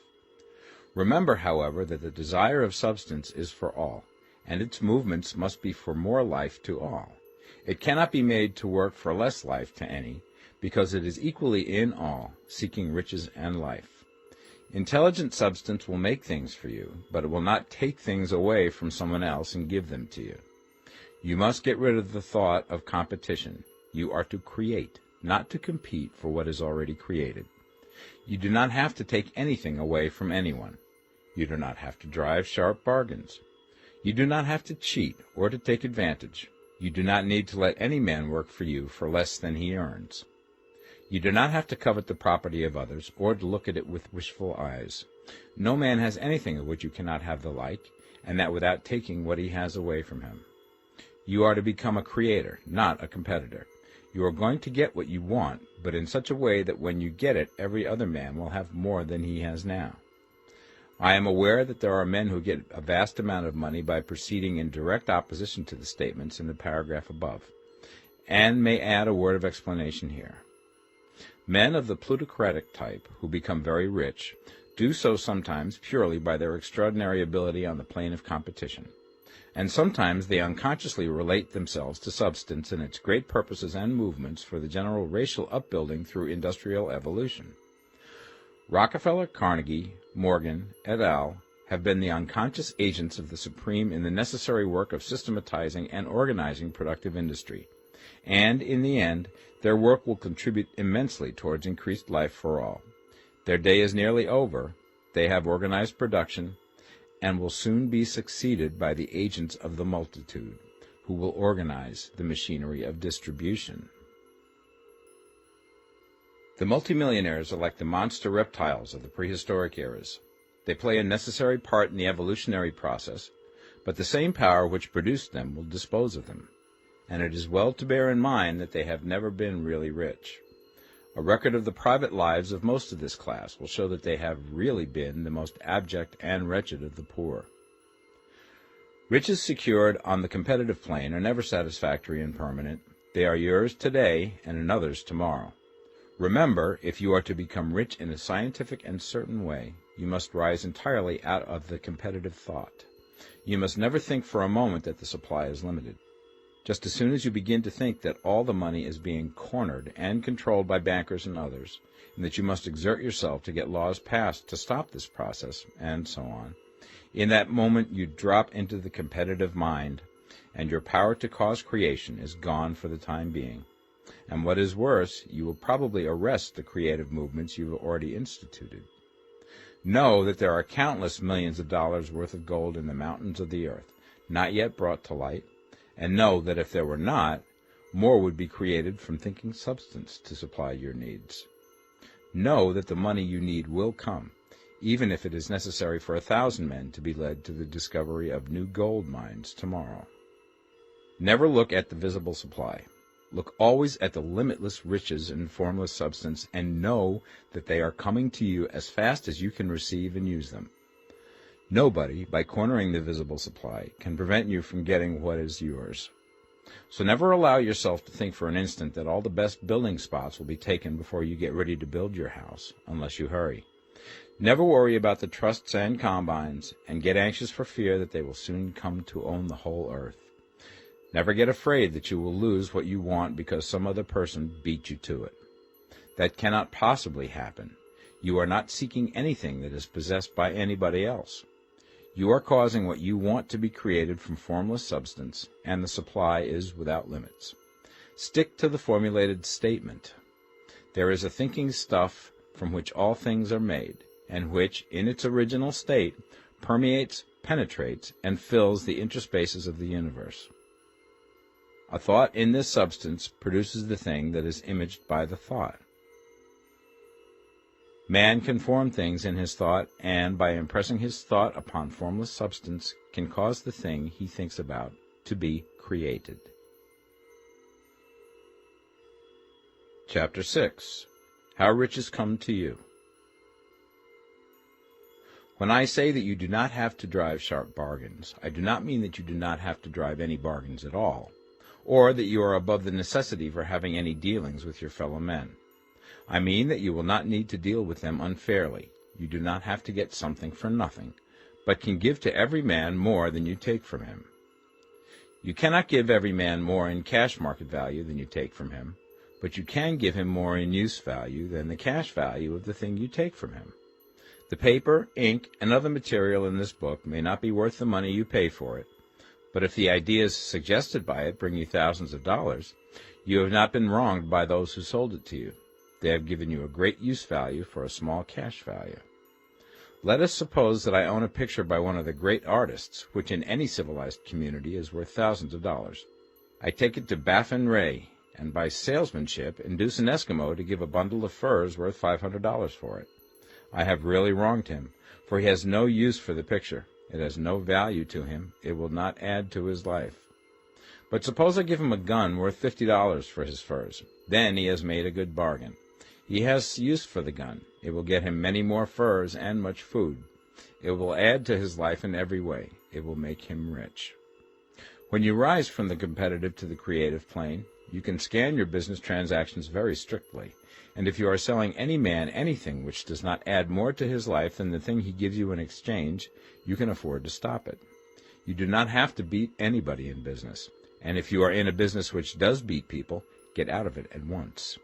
Remember, however, that the desire of substance is for all, and its movements must be for more life to all. It cannot be made to work for less life to any, because it is equally in all, seeking riches and life. Intelligent substance will make things for you, but it will not take things away from someone else and give them to you. You must get rid of the thought of competition. You are to create, not to compete for what is already created. You do not have to take anything away from anyone. You do not have to drive sharp bargains. You do not have to cheat or to take advantage. You do not need to let any man work for you for less than he earns. You do not have to covet the property of others or to look at it with wishful eyes. No man has anything of which you cannot have the like, and that without taking what he has away from him. You are to become a creator, not a competitor. You are going to get what you want, but in such a way that when you get it, every other man will have more than he has now. I am aware that there are men who get a vast amount of money by proceeding in direct opposition to the statements in the paragraph above, and may add a word of explanation here. Men of the plutocratic type who become very rich do so sometimes purely by their extraordinary ability on the plane of competition, and sometimes they unconsciously relate themselves to substance and its great purposes and movements for the general racial upbuilding through industrial evolution. Rockefeller, Carnegie, Morgan, et al. Have been the unconscious agents of the supreme in the necessary work of systematizing and organizing productive industry, and, in the end, their work will contribute immensely towards increased life for all. Their day is nearly over. They have organized production, and will soon be succeeded by the agents of the multitude, who will organize the machinery of distribution. The multimillionaires are like the monster reptiles of the prehistoric eras. They play a necessary part in the evolutionary process, but the same power which produced them will dispose of them, and it is well to bear in mind that they have never been really rich. A record of the private lives of most of this class will show that they have really been the most abject and wretched of the poor. Riches secured on the competitive plane are never satisfactory and permanent. They are yours today and another's tomorrow. Remember, if you are to become rich in a scientific and certain way, you must rise entirely out of the competitive thought. You must never think for a moment that the supply is limited. Just as soon as you begin to think that all the money is being cornered and controlled by bankers and others, and that you must exert yourself to get laws passed to stop this process, and so on, in that moment you drop into the competitive mind, and your power to cause creation is gone for the time being. And what is worse, you will probably arrest the creative movements you have already instituted. Know that there are countless millions of dollars worth of gold in the mountains of the earth, not yet brought to light, and know that if there were not, more would be created from thinking substance to supply your needs. Know that the money you need will come, even if it is necessary for 1,000 men to be led to the discovery of new gold mines tomorrow. Never look at the visible supply. Look always at the limitless riches in formless substance, and know that they are coming to you as fast as you can receive and use them. Nobody, by cornering the visible supply, can prevent you from getting what is yours. So never allow yourself to think for an instant that all the best building spots will be taken before you get ready to build your house, unless you hurry. Never worry about the trusts and combines, and get anxious for fear that they will soon come to own the whole earth. Never get afraid that you will lose what you want because some other person beat you to it. That cannot possibly happen. You are not seeking anything that is possessed by anybody else. You are causing what you want to be created from formless substance, and the supply is without limits. Stick to the formulated statement. There is a thinking stuff from which all things are made, and which, in its original state, permeates, penetrates, and fills the interspaces of the universe. A thought in this substance produces the thing that is imaged by the thought. Man can form things in his thought, and by impressing his thought upon formless substance, can cause the thing he thinks about to be created. Chapter 6. How Riches Come to You. When I say that you do not have to drive sharp bargains, I do not mean that you do not have to drive any bargains at all, or that you are above the necessity for having any dealings with your fellow men. I mean that you will not need to deal with them unfairly. You do not have to get something for nothing, but can give to every man more than you take from him. You cannot give every man more in cash market value than you take from him, but you can give him more in use value than the cash value of the thing you take from him. The paper, ink, and other material in this book may not be worth the money you pay for it, but if the ideas suggested by it bring you thousands of dollars, you have not been wronged by those who sold it to you. They have given you a great use value for a small cash value. Let us suppose that I own a picture by one of the great artists, which in any civilized community is worth thousands of dollars. I take it to Baffin Ray, and by salesmanship induce an Eskimo to give a bundle of furs worth $500 for it. I have really wronged him, for he has no use for the picture. It has no value to him. It will not add to his life. But suppose I give him a gun worth $50 for his furs. Then he has made a good bargain. He has use for the gun. It will get him many more furs and much food. It will add to his life in every way. It will make him rich. When you rise from the competitive to the creative plane, you can scan your business transactions very strictly, and if you are selling any man anything which does not add more to his life than the thing he gives you in exchange, you can afford to stop it. You do not have to beat anybody in business, and if you are in a business which does beat people, get out of it at once.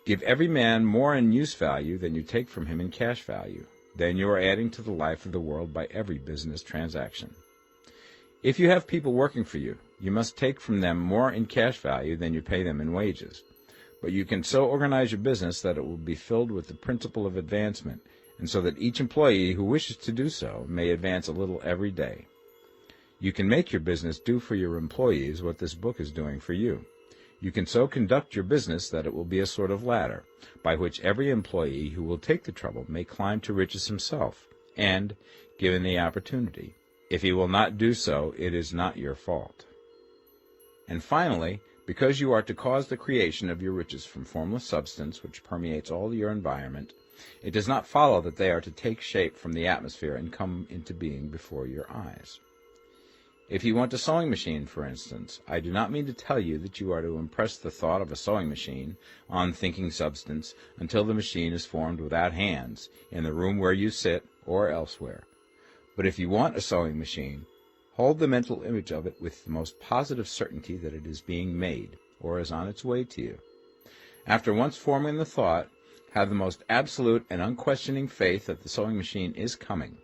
Give every man more in use value than you take from him in cash value. Then you are adding to the life of the world by every business transaction. If you have people working for you, you must take from them more in cash value than you pay them in wages. But you can so organize your business that it will be filled with the principle of advancement, and so that each employee who wishes to do so may advance a little every day. You can make your business do for your employees what this book is doing for you. You can so conduct your business that it will be a sort of ladder, by which every employee who will take the trouble may climb to riches himself, and, given the opportunity, if he will not do so, it is not your fault. And finally, because you are to cause the creation of your riches from formless substance which permeates all your environment, it does not follow that they are to take shape from the atmosphere and come into being before your eyes. If you want a sewing machine, for instance, I do not mean to tell you that you are to impress the thought of a sewing machine on thinking substance until the machine is formed without hands, in the room where you sit or elsewhere. But if you want a sewing machine, hold the mental image of it with the most positive certainty that it is being made, or is on its way to you. After once forming the thought, have the most absolute and unquestioning faith that the sewing machine is coming.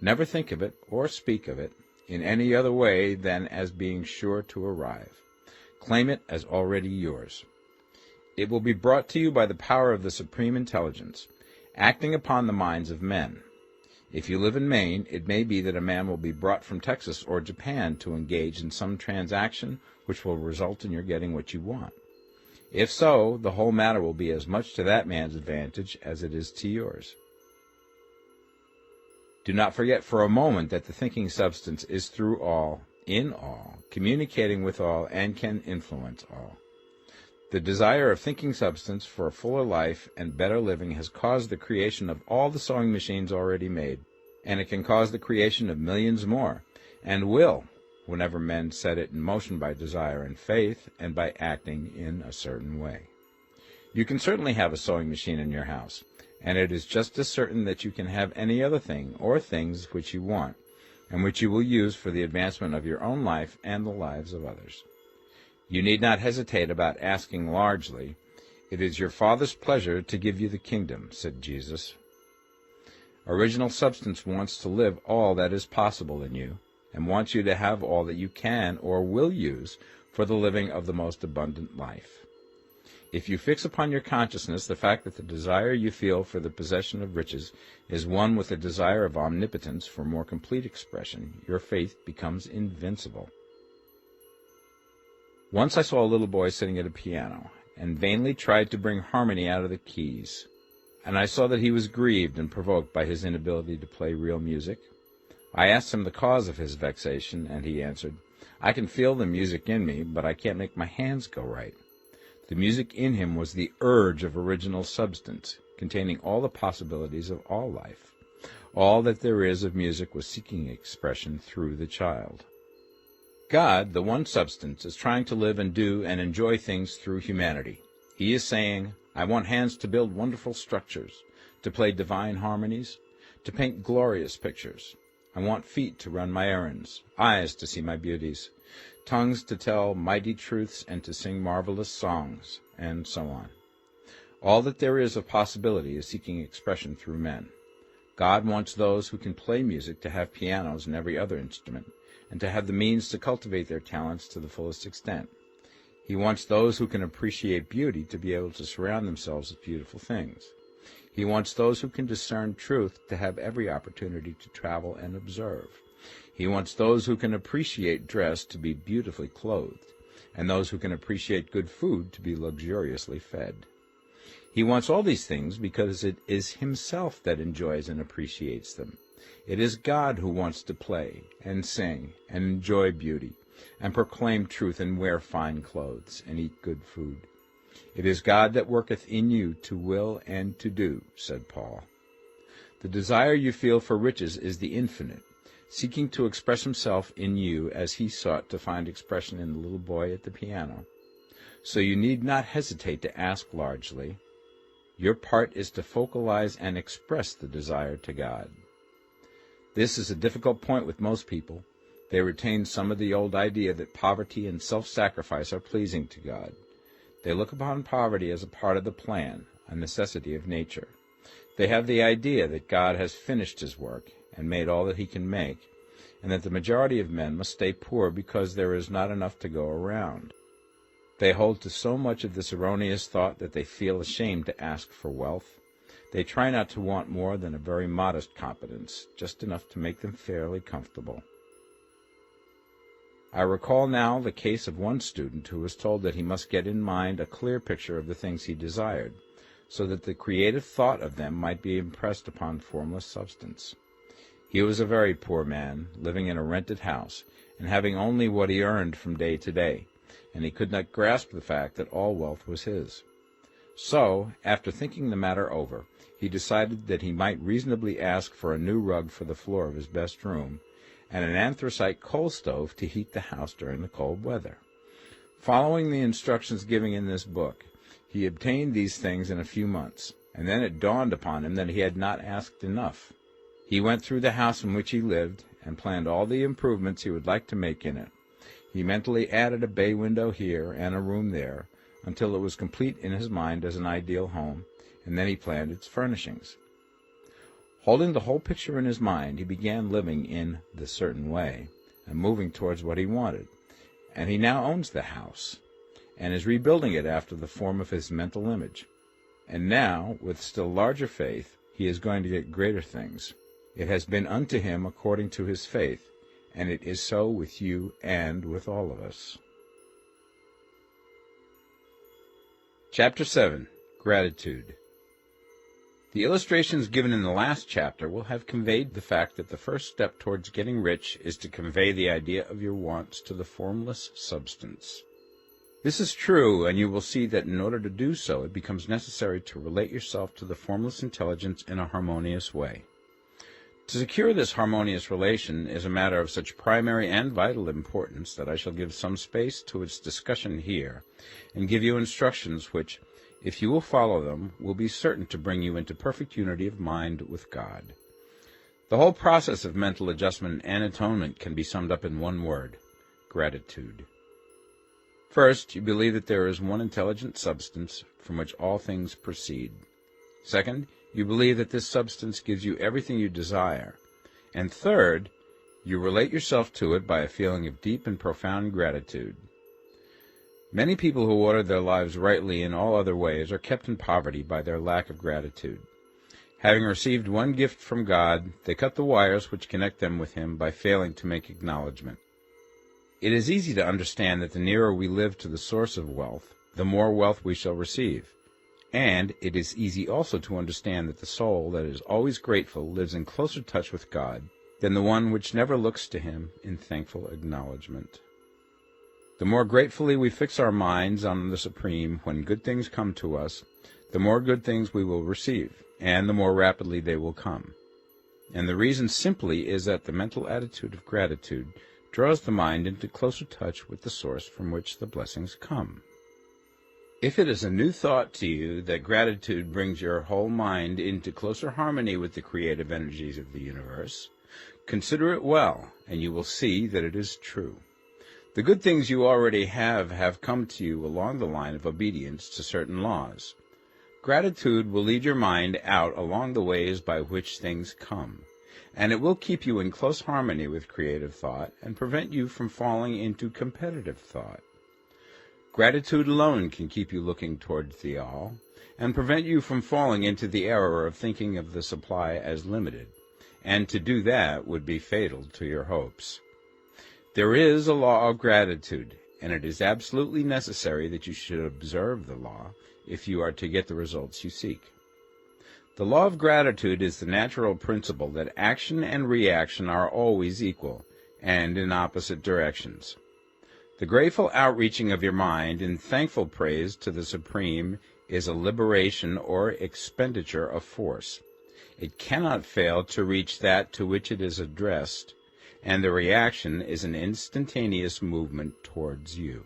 Never think of it, or speak of it, in any other way than as being sure to arrive. Claim it as already yours. It will be brought to you by the power of the Supreme Intelligence, acting upon the minds of men. If you live in Maine, it may be that a man will be brought from Texas or Japan to engage in some transaction which will result in your getting what you want. If so, the whole matter will be as much to that man's advantage as it is to yours. Do not forget for a moment that the thinking substance is through all, in all, communicating with all, and can influence all. The desire of thinking substance for a fuller life and better living has caused the creation of all the sewing machines already made, and it can cause the creation of millions more, and will, whenever men set it in motion by desire and faith, and by acting in a certain way. You can certainly have a sewing machine in your house, and it is just as certain that you can have any other thing or things which you want, and which you will use for the advancement of your own life and the lives of others. You need not hesitate about asking largely. It is your Father's pleasure to give you the kingdom, said Jesus. Original substance wants to live all that is possible in you, and wants you to have all that you can or will use for the living of the most abundant life. If you fix upon your consciousness the fact that the desire you feel for the possession of riches is one with the desire of omnipotence for more complete expression, your faith becomes invincible. Once I saw a little boy sitting at a piano, and vainly tried to bring harmony out of the keys, and I saw that he was grieved and provoked by his inability to play real music. I asked him the cause of his vexation, and he answered, "I can feel the music in me, but I can't make my hands go right." The music in him was the urge of original substance, containing all the possibilities of all life. All that there is of music was seeking expression through the child. God, the one substance, is trying to live and do and enjoy things through humanity. He is saying, I want hands to build wonderful structures, to play divine harmonies, to paint glorious pictures. I want feet to run my errands, eyes to see my beauties, tongues to tell mighty truths and to sing marvelous songs, and so on. All that there is of possibility is seeking expression through men. God wants those who can play music to have pianos and every other instrument, and to have the means to cultivate their talents to the fullest extent. He wants those who can appreciate beauty to be able to surround themselves with beautiful things. He wants those who can discern truth to have every opportunity to travel and observe. He wants those who can appreciate dress to be beautifully clothed, and those who can appreciate good food to be luxuriously fed. He wants all these things because it is himself that enjoys and appreciates them. It is God who wants to play and sing and enjoy beauty and proclaim truth and wear fine clothes and eat good food. It is God that worketh in you to will and to do, said Paul. The desire you feel for riches is the infinite, seeking to express himself in you as he sought to find expression in the little boy at the piano. So you need not hesitate to ask largely. Your part is to focalize and express the desire to God. This is a difficult point with most people. They retain some of the old idea that poverty and self-sacrifice are pleasing to God. They look upon poverty as a part of the plan, a necessity of nature. They have the idea that God has finished his work and made all that he can make, and that the majority of men must stay poor because there is not enough to go around. They hold to so much of this erroneous thought that they feel ashamed to ask for wealth. They try not to want more than a very modest competence, just enough to make them fairly comfortable. I recall now the case of one student who was told that he must get in mind a clear picture of the things he desired, so that the creative thought of them might be impressed upon formless substance. He was a very poor man, living in a rented house, and having only what he earned from day to day, and he could not grasp the fact that all wealth was his. So, after thinking the matter over, he decided that he might reasonably ask for a new rug for the floor of his best room, and an anthracite coal stove to heat the house during the cold weather. Following the instructions given in this book, he obtained these things in a few months, and then it dawned upon him that he had not asked enough. He went through the house in which he lived and planned all the improvements he would like to make in it. He mentally added a bay window here and a room there, until it was complete in his mind as an ideal home, and then he planned its furnishings. Holding the whole picture in his mind, he began living in the certain way, and moving towards what he wanted, and he now owns the house, and is rebuilding it after the form of his mental image. And now, with still larger faith, he is going to get greater things. It has been unto him according to his faith, and it is so with you and with all of us. Chapter 7. Gratitude. The illustrations given in the last chapter will have conveyed the fact that the first step towards getting rich is to convey the idea of your wants to the formless substance. This is true, and you will see that in order to do so, it becomes necessary to relate yourself to the formless intelligence in a harmonious way. To secure this harmonious relation is a matter of such primary and vital importance that I shall give some space to its discussion here, and give you instructions which, if you will follow them, will be certain to bring you into perfect unity of mind with God. The whole process of mental adjustment and atonement can be summed up in one word: gratitude. First, you believe that there is one intelligent substance from which all things proceed. Second, you believe that this substance gives you everything you desire. And third, you relate yourself to it by a feeling of deep and profound gratitude. Many people who order their lives rightly in all other ways are kept in poverty by their lack of gratitude. Having received one gift from God, they cut the wires which connect them with him by failing to make acknowledgment. It is easy to understand that the nearer we live to the source of wealth, the more wealth we shall receive. And it is easy also to understand that the soul that is always grateful lives in closer touch with God than the one which never looks to him in thankful acknowledgment. The more gratefully we fix our minds on the Supreme when good things come to us, the more good things we will receive, and the more rapidly they will come. And the reason simply is that the mental attitude of gratitude draws the mind into closer touch with the source from which the blessings come. If it is a new thought to you that gratitude brings your whole mind into closer harmony with the creative energies of the universe, consider it well, and you will see that it is true. The good things you already have come to you along the line of obedience to certain laws. Gratitude will lead your mind out along the ways by which things come, and it will keep you in close harmony with creative thought and prevent you from falling into competitive thought. Gratitude alone can keep you looking toward the all, and prevent you from falling into the error of thinking of the supply as limited, and to do that would be fatal to your hopes. There is a law of gratitude, and it is absolutely necessary that you should observe the law if you are to get the results you seek. The law of gratitude is the natural principle that action and reaction are always equal, and in opposite directions. The grateful outreaching of your mind in thankful praise to the Supreme is a liberation or expenditure of force. It cannot fail to reach that to which it is addressed, and the reaction is an instantaneous movement towards you.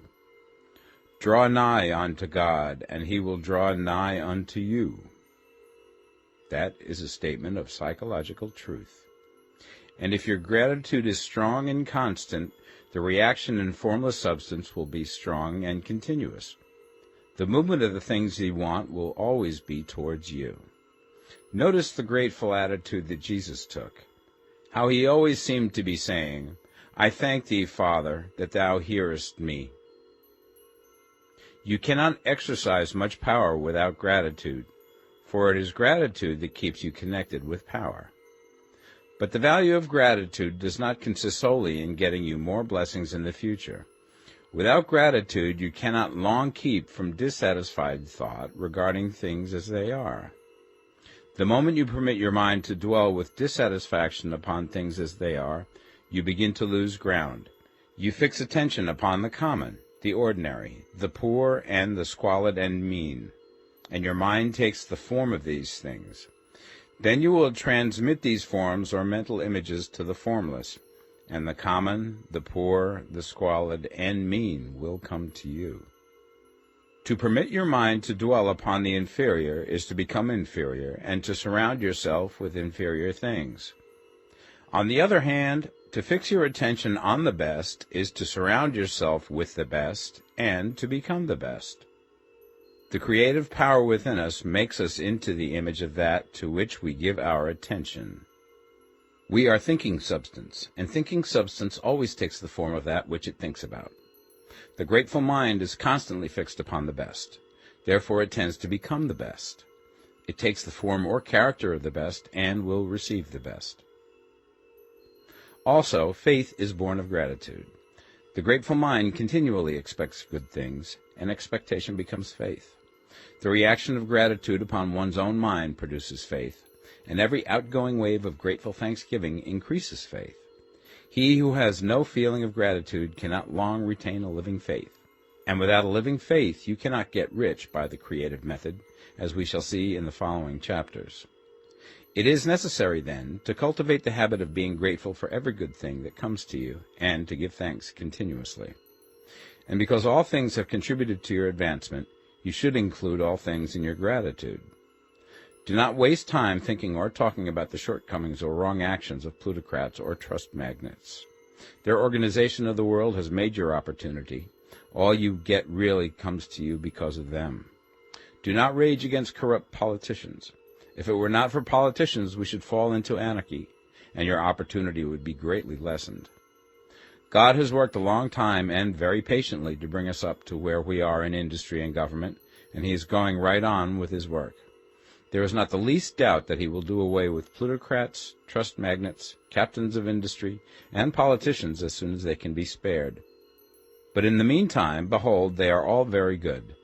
Draw nigh unto God, and he will draw nigh unto you. That is a statement of psychological truth. And if your gratitude is strong and constant, the reaction in formless substance will be strong and continuous. The movement of the things you want will always be towards you. Notice the grateful attitude that Jesus took, how he always seemed to be saying, I thank thee, Father, that thou hearest me. You cannot exercise much power without gratitude, for it is gratitude that keeps you connected with power. But the value of gratitude does not consist solely in getting you more blessings in the future. Without gratitude, you cannot long keep from dissatisfied thought regarding things as they are. The moment you permit your mind to dwell with dissatisfaction upon things as they are, you begin to lose ground. You fix attention upon the common, the ordinary, the poor, and the squalid and mean, and your mind takes the form of these things. Then you will transmit these forms or mental images to the formless, and the common, the poor, the squalid, and mean will come to you. To permit your mind to dwell upon the inferior is to become inferior, and to surround yourself with inferior things. On the other hand, to fix your attention on the best is to surround yourself with the best, and to become the best. The creative power within us makes us into the image of that to which we give our attention. We are thinking substance, and thinking substance always takes the form of that which it thinks about. The grateful mind is constantly fixed upon the best. Therefore it tends to become the best. It takes the form or character of the best and will receive the best. Also, faith is born of gratitude. The grateful mind continually expects good things, and expectation becomes faith. The reaction of gratitude upon one's own mind produces faith, and every outgoing wave of grateful thanksgiving increases faith. He who has no feeling of gratitude cannot long retain a living faith, and without a living faith you cannot get rich by the creative method, as we shall see in the following chapters. It is necessary, then, to cultivate the habit of being grateful for every good thing that comes to you, and to give thanks continuously. And because all things have contributed to your advancement, you should include all things in your gratitude. Do not waste time thinking or talking about the shortcomings or wrong actions of plutocrats or trust magnates. Their organization of the world has made your opportunity. All you get really comes to you because of them. Do not rage against corrupt politicians. If it were not for politicians, we should fall into anarchy, and your opportunity would be greatly lessened. God has worked a long time and very patiently to bring us up to where we are in industry and government, and he is going right on with his work. There is not the least doubt that he will do away with plutocrats, trust magnates, captains of industry, and politicians as soon as they can be spared. But in the meantime, behold, they are all very good.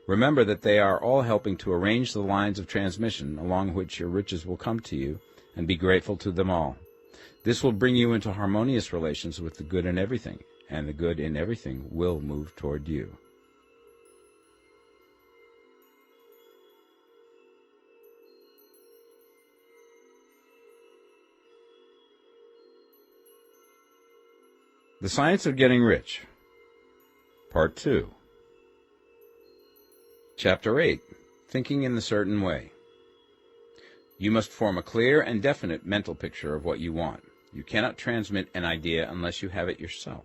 Remember that they are all helping to arrange the lines of transmission along which your riches will come to you, and be grateful to them all. This will bring you into harmonious relations with the good in everything, and the good in everything will move toward you. The Science of Getting Rich, Part 2. Chapter 8. Thinking in the Certain Way. You must form a clear and definite mental picture of what you want. You cannot transmit an idea unless you have it yourself.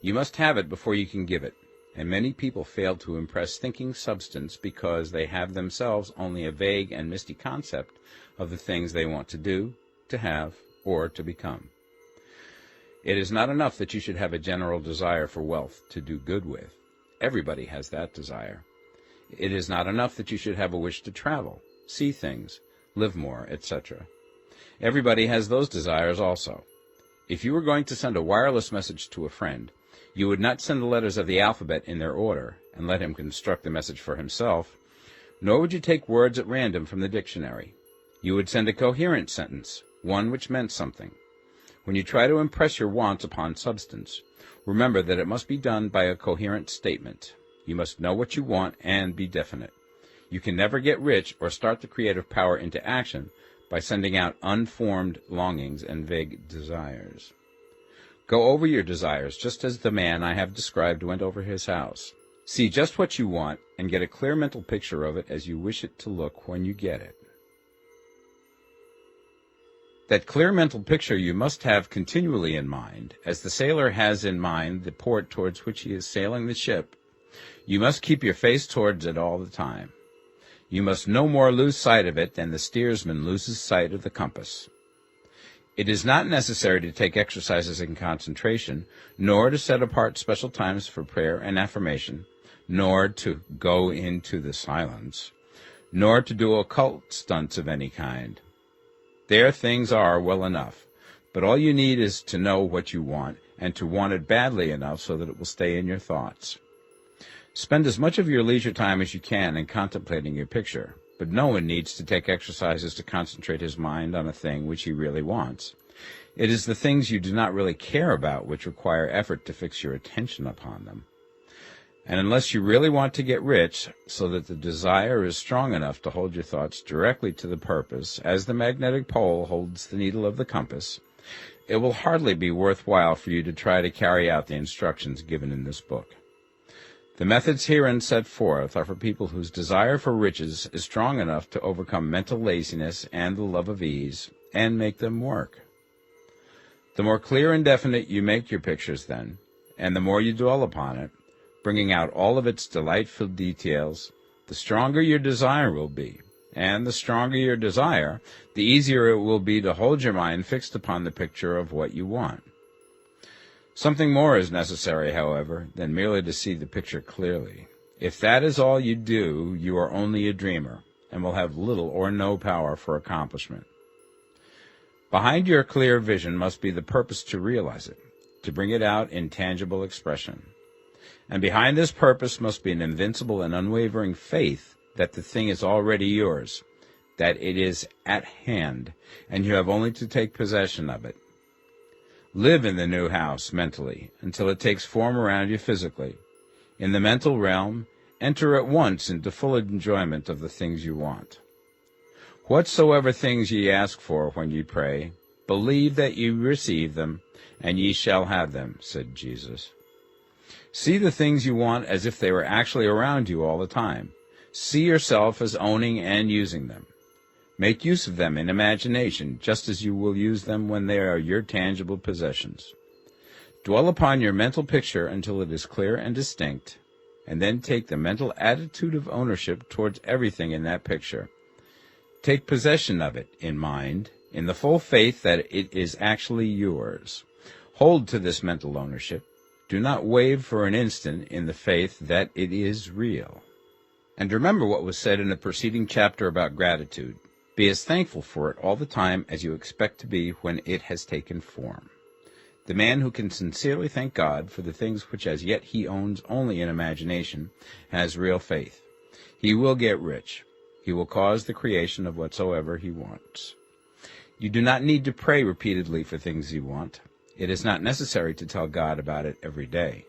You must have it before you can give it, and many people fail to impress thinking substance because they have themselves only a vague and misty concept of the things they want to do, to have, or to become. It is not enough that you should have a general desire for wealth to do good with. Everybody has that desire. It is not enough that you should have a wish to travel, see things, live more, etc. Everybody has those desires also. If you were going to send a wireless message to a friend, you would not send the letters of the alphabet in their order and let him construct the message for himself, nor would you take words at random from the dictionary. You would send a coherent sentence, one which meant something. When you try to impress your wants upon substance, remember that it must be done by a coherent statement. You must know what you want and be definite. You can never get rich or start the creative power into action by sending out unformed longings and vague desires. Go over your desires just as the man I have described went over his house. See just what you want and get a clear mental picture of it as you wish it to look when you get it. That clear mental picture you must have continually in mind, as the sailor has in mind the port towards which he is sailing the ship. You must keep your face towards it all the time. You must no more lose sight of it than the steersman loses sight of the compass. It is not necessary to take exercises in concentration, nor to set apart special times for prayer and affirmation, nor to go into the silence, nor to do occult stunts of any kind. There things are well enough, but all you need is to know what you want, and to want it badly enough so that it will stay in your thoughts. Spend as much of your leisure time as you can in contemplating your picture, but no one needs to take exercises to concentrate his mind on a thing which he really wants. It is the things you do not really care about which require effort to fix your attention upon them. And unless you really want to get rich, so that the desire is strong enough to hold your thoughts directly to the purpose, as the magnetic pole holds the needle of the compass, it will hardly be worthwhile for you to try to carry out the instructions given in this book. The methods herein set forth are for people whose desire for riches is strong enough to overcome mental laziness and the love of ease, and make them work. The more clear and definite you make your pictures then, and the more you dwell upon it, bringing out all of its delightful details, the stronger your desire will be, and the stronger your desire, the easier it will be to hold your mind fixed upon the picture of what you want. Something more is necessary, however, than merely to see the picture clearly. If that is all you do, you are only a dreamer, and will have little or no power for accomplishment. Behind your clear vision must be the purpose to realize it, to bring it out in tangible expression. And behind this purpose must be an invincible and unwavering faith that the thing is already yours, that it is at hand, and you have only to take possession of it. Live in the new house mentally until it takes form around you physically. In the mental realm, enter at once into full enjoyment of the things you want. Whatsoever things ye ask for when ye pray, believe that ye receive them, and ye shall have them, said Jesus. See the things you want as if they were actually around you all the time. See yourself as owning and using them. Make use of them in imagination, just as you will use them when they are your tangible possessions. Dwell upon your mental picture until it is clear and distinct, and then take the mental attitude of ownership towards everything in that picture. Take possession of it in mind, in the full faith that it is actually yours. Hold to this mental ownership. Do not waver for an instant in the faith that it is real. And remember what was said in the preceding chapter about gratitude. Be as thankful for it all the time as you expect to be when it has taken form. The man who can sincerely thank God for the things which as yet he owns only in imagination has real faith. He will get rich. He will cause the creation of whatsoever he wants. You do not need to pray repeatedly for things you want. It is not necessary to tell God about it every day.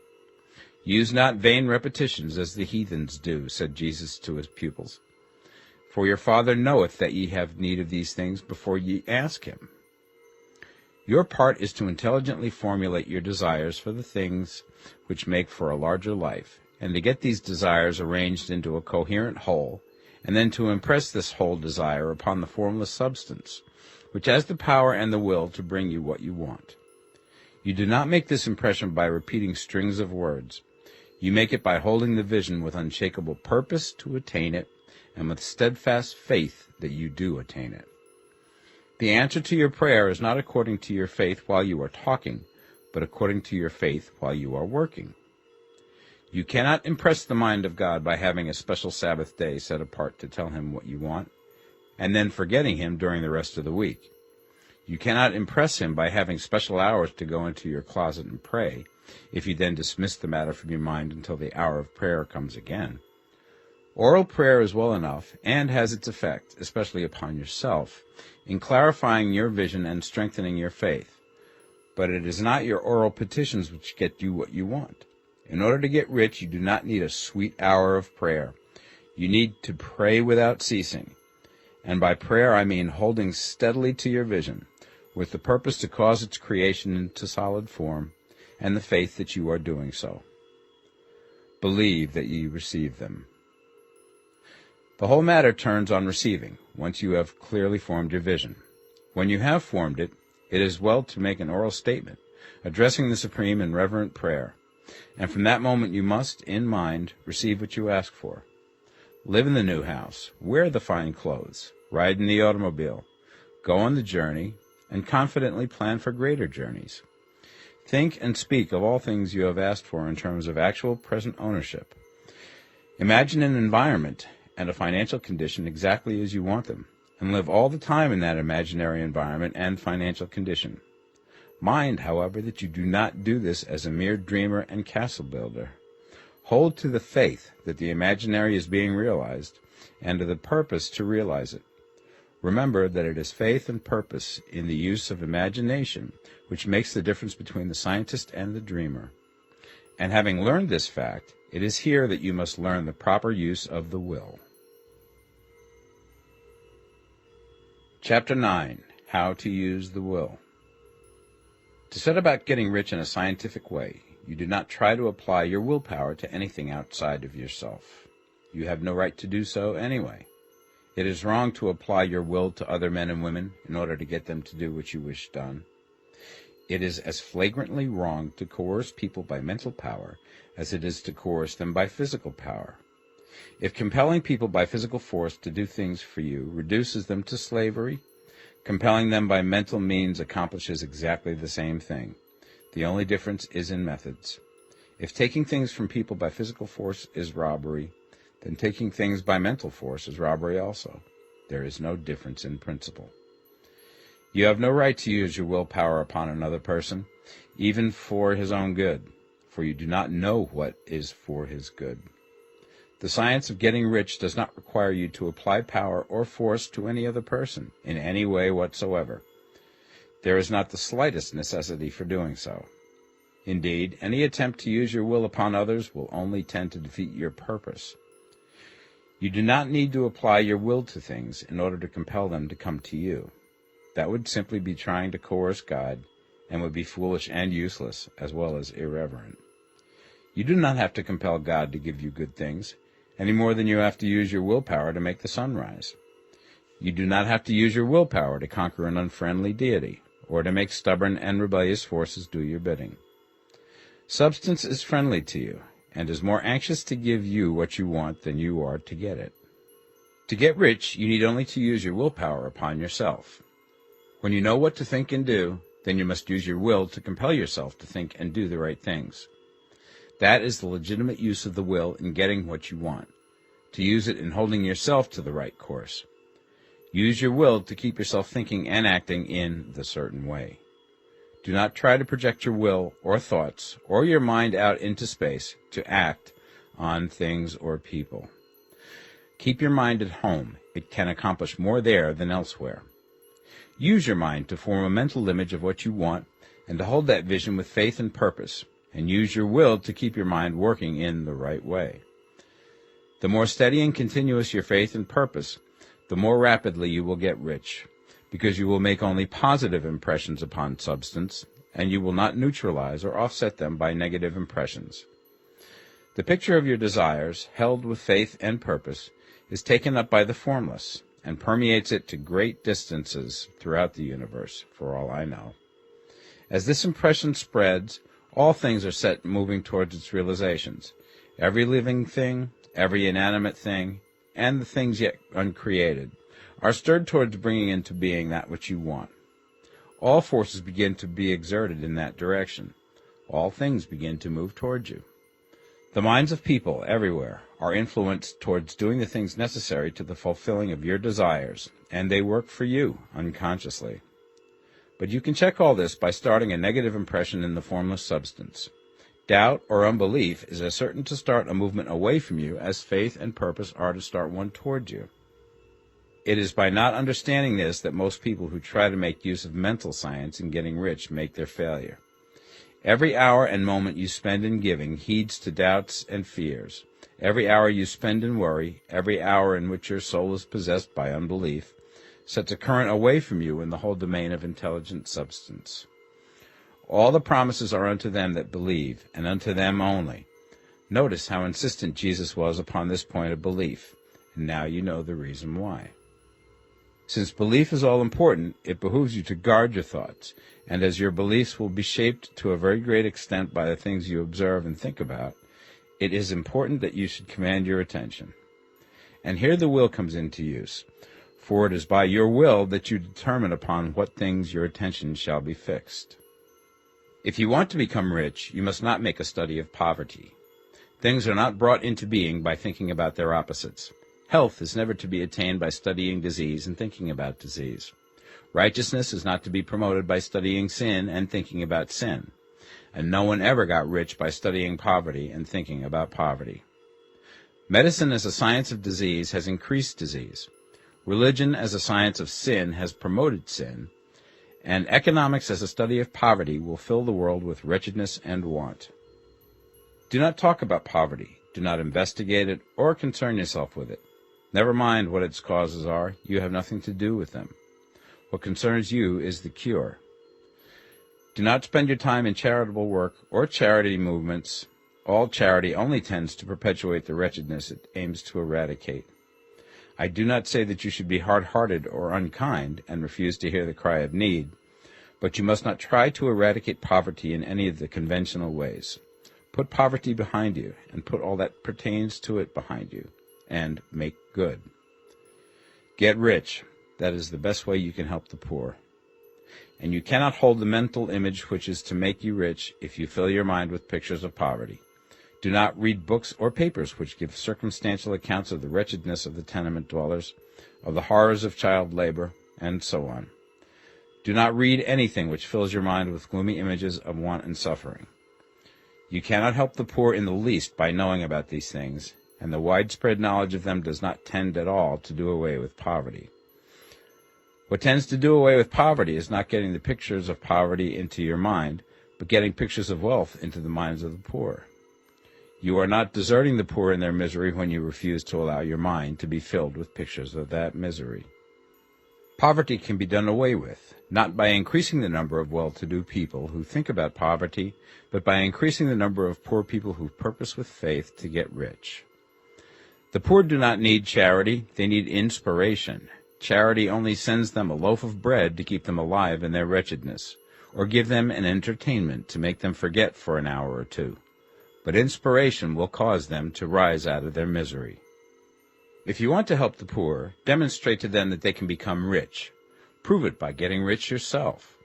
Use not vain repetitions as the heathens do, said Jesus to his pupils. For your Father knoweth that ye have need of these things before ye ask him. Your part is to intelligently formulate your desires for the things which make for a larger life, and to get these desires arranged into a coherent whole, and then to impress this whole desire upon the formless substance, which has the power and the will to bring you what you want. You do not make this impression by repeating strings of words. You make it by holding the vision with unshakable purpose to attain it, and with steadfast faith that you do attain it. The answer to your prayer is not according to your faith while you are talking, but according to your faith while you are working. You cannot impress the mind of God by having a special Sabbath day set apart to tell him what you want, and then forgetting him during the rest of the week. You cannot impress him by having special hours to go into your closet and pray, if you then dismiss the matter from your mind until the hour of prayer comes again. Oral prayer is well enough, and has its effect, especially upon yourself, in clarifying your vision and strengthening your faith. But it is not your oral petitions which get you what you want. In order to get rich, you do not need a sweet hour of prayer. You need to pray without ceasing. And by prayer I mean holding steadily to your vision, with the purpose to cause its creation into solid form, and the faith that you are doing so. Believe that ye receive them. The whole matter turns on receiving, once you have clearly formed your vision. When you have formed it, it is well to make an oral statement, addressing the Supreme in reverent prayer, and from that moment you must, in mind, receive what you ask for. Live in the new house, wear the fine clothes, ride in the automobile, go on the journey, and confidently plan for greater journeys. Think and speak of all things you have asked for in terms of actual present ownership. Imagine an environment and a financial condition exactly as you want them, and live all the time in that imaginary environment and financial condition. Mind, however, that you do not do this as a mere dreamer and castle builder. Hold to the faith that the imaginary is being realized, and to the purpose to realize it. Remember that it is faith and purpose in the use of imagination which makes the difference between the scientist and the dreamer. And having learned this fact, it is here that you must learn the proper use of the will. Chapter 9. How to Use the Will. To set about getting rich in a scientific way, you do not try to apply your willpower to anything outside of yourself. You have no right to do so anyway. It is wrong to apply your will to other men and women in order to get them to do what you wish done. It is as flagrantly wrong to coerce people by mental power as it is to coerce them by physical power. If compelling people by physical force to do things for you reduces them to slavery, compelling them by mental means accomplishes exactly the same thing. The only difference is in methods. If taking things from people by physical force is robbery, then taking things by mental force is robbery also. There is no difference in principle. You have no right to use your willpower upon another person, even for his own good, for you do not know what is for his good. The science of getting rich does not require you to apply power or force to any other person in any way whatsoever. There is not the slightest necessity for doing so. Indeed, any attempt to use your will upon others will only tend to defeat your purpose. You do not need to apply your will to things in order to compel them to come to you. That would simply be trying to coerce God, and would be foolish and useless, as well as irreverent. You do not have to compel God to give you good things, any more than you have to use your willpower to make the sun rise. You do not have to use your willpower to conquer an unfriendly deity, or to make stubborn and rebellious forces do your bidding. Substance is friendly to you, and is more anxious to give you what you want than you are to get it. To get rich, you need only to use your willpower upon yourself. When you know what to think and do, then you must use your will to compel yourself to think and do the right things. That is the legitimate use of the will in getting what you want, to use it in holding yourself to the right course. Use your will to keep yourself thinking and acting in the certain way. Do not try to project your will or thoughts or your mind out into space to act on things or people. Keep your mind at home. It can accomplish more there than elsewhere. Use your mind to form a mental image of what you want and to hold that vision with faith and purpose, and use your will to keep your mind working in the right way. The more steady and continuous your faith and purpose, the more rapidly you will get rich, because you will make only positive impressions upon substance, and you will not neutralize or offset them by negative impressions. The picture of your desires, held with faith and purpose, is taken up by the formless, and permeates it to great distances throughout the universe, for all I know. As this impression spreads, all things are set moving towards its realizations. Every living thing, every inanimate thing, and the things yet uncreated are stirred towards bringing into being that which you want. All forces begin to be exerted in that direction. All things begin to move towards you. The minds of people everywhere are influenced towards doing the things necessary to the fulfilling of your desires, and they work for you unconsciously. But you can check all this by starting a negative impression in the formless substance. Doubt or unbelief is as certain to start a movement away from you as faith and purpose are to start one towards you. It is by not understanding this that most people who try to make use of mental science in getting rich make their failure. Every hour and moment you spend in giving heeds to doubts and fears. Every hour you spend in worry, every hour in which your soul is possessed by unbelief, sets a current away from you in the whole domain of intelligent substance. All the promises are unto them that believe, and unto them only. Notice how insistent Jesus was upon this point of belief, and now you know the reason why. Since belief is all important, it behooves you to guard your thoughts, and as your beliefs will be shaped to a very great extent by the things you observe and think about, it is important that you should command your attention. And here the will comes into use, for it is by your will that you determine upon what things your attention shall be fixed. If you want to become rich, you must not make a study of poverty. Things are not brought into being by thinking about their opposites. Health is never to be attained by studying disease and thinking about disease. Righteousness is not to be promoted by studying sin and thinking about sin. And no one ever got rich by studying poverty and thinking about poverty. Medicine as a science of disease has increased disease. Religion as a science of sin has promoted sin. And economics as a study of poverty will fill the world with wretchedness and want. Do not talk about poverty. Do not investigate it or concern yourself with it. Never mind what its causes are. You have nothing to do with them. What concerns you is the cure. Do not spend your time in charitable work or charity movements. All charity only tends to perpetuate the wretchedness it aims to eradicate. I do not say that you should be hard-hearted or unkind and refuse to hear the cry of need, but you must not try to eradicate poverty in any of the conventional ways. Put poverty behind you, and put all that pertains to it behind you, and make good. Get rich. That is the best way you can help the poor. And you cannot hold the mental image which is to make you rich if you fill your mind with pictures of poverty. Do not read books or papers which give circumstantial accounts of the wretchedness of the tenement dwellers, of the horrors of child labor, and so on. Do not read anything which fills your mind with gloomy images of want and suffering. You cannot help the poor in the least by knowing about these things, and the widespread knowledge of them does not tend at all to do away with poverty. What tends to do away with poverty is not getting the pictures of poverty into your mind, but getting pictures of wealth into the minds of the poor. You are not deserting the poor in their misery when you refuse to allow your mind to be filled with pictures of that misery. Poverty can be done away with, not by increasing the number of well-to-do people who think about poverty, but by increasing the number of poor people who purpose with faith to get rich. The poor do not need charity, they need inspiration. Charity only sends them a loaf of bread to keep them alive in their wretchedness, or give them an entertainment to make them forget for an hour or two. But inspiration will cause them to rise out of their misery. If you want to help the poor, demonstrate to them that they can become rich. Prove it by getting rich yourself.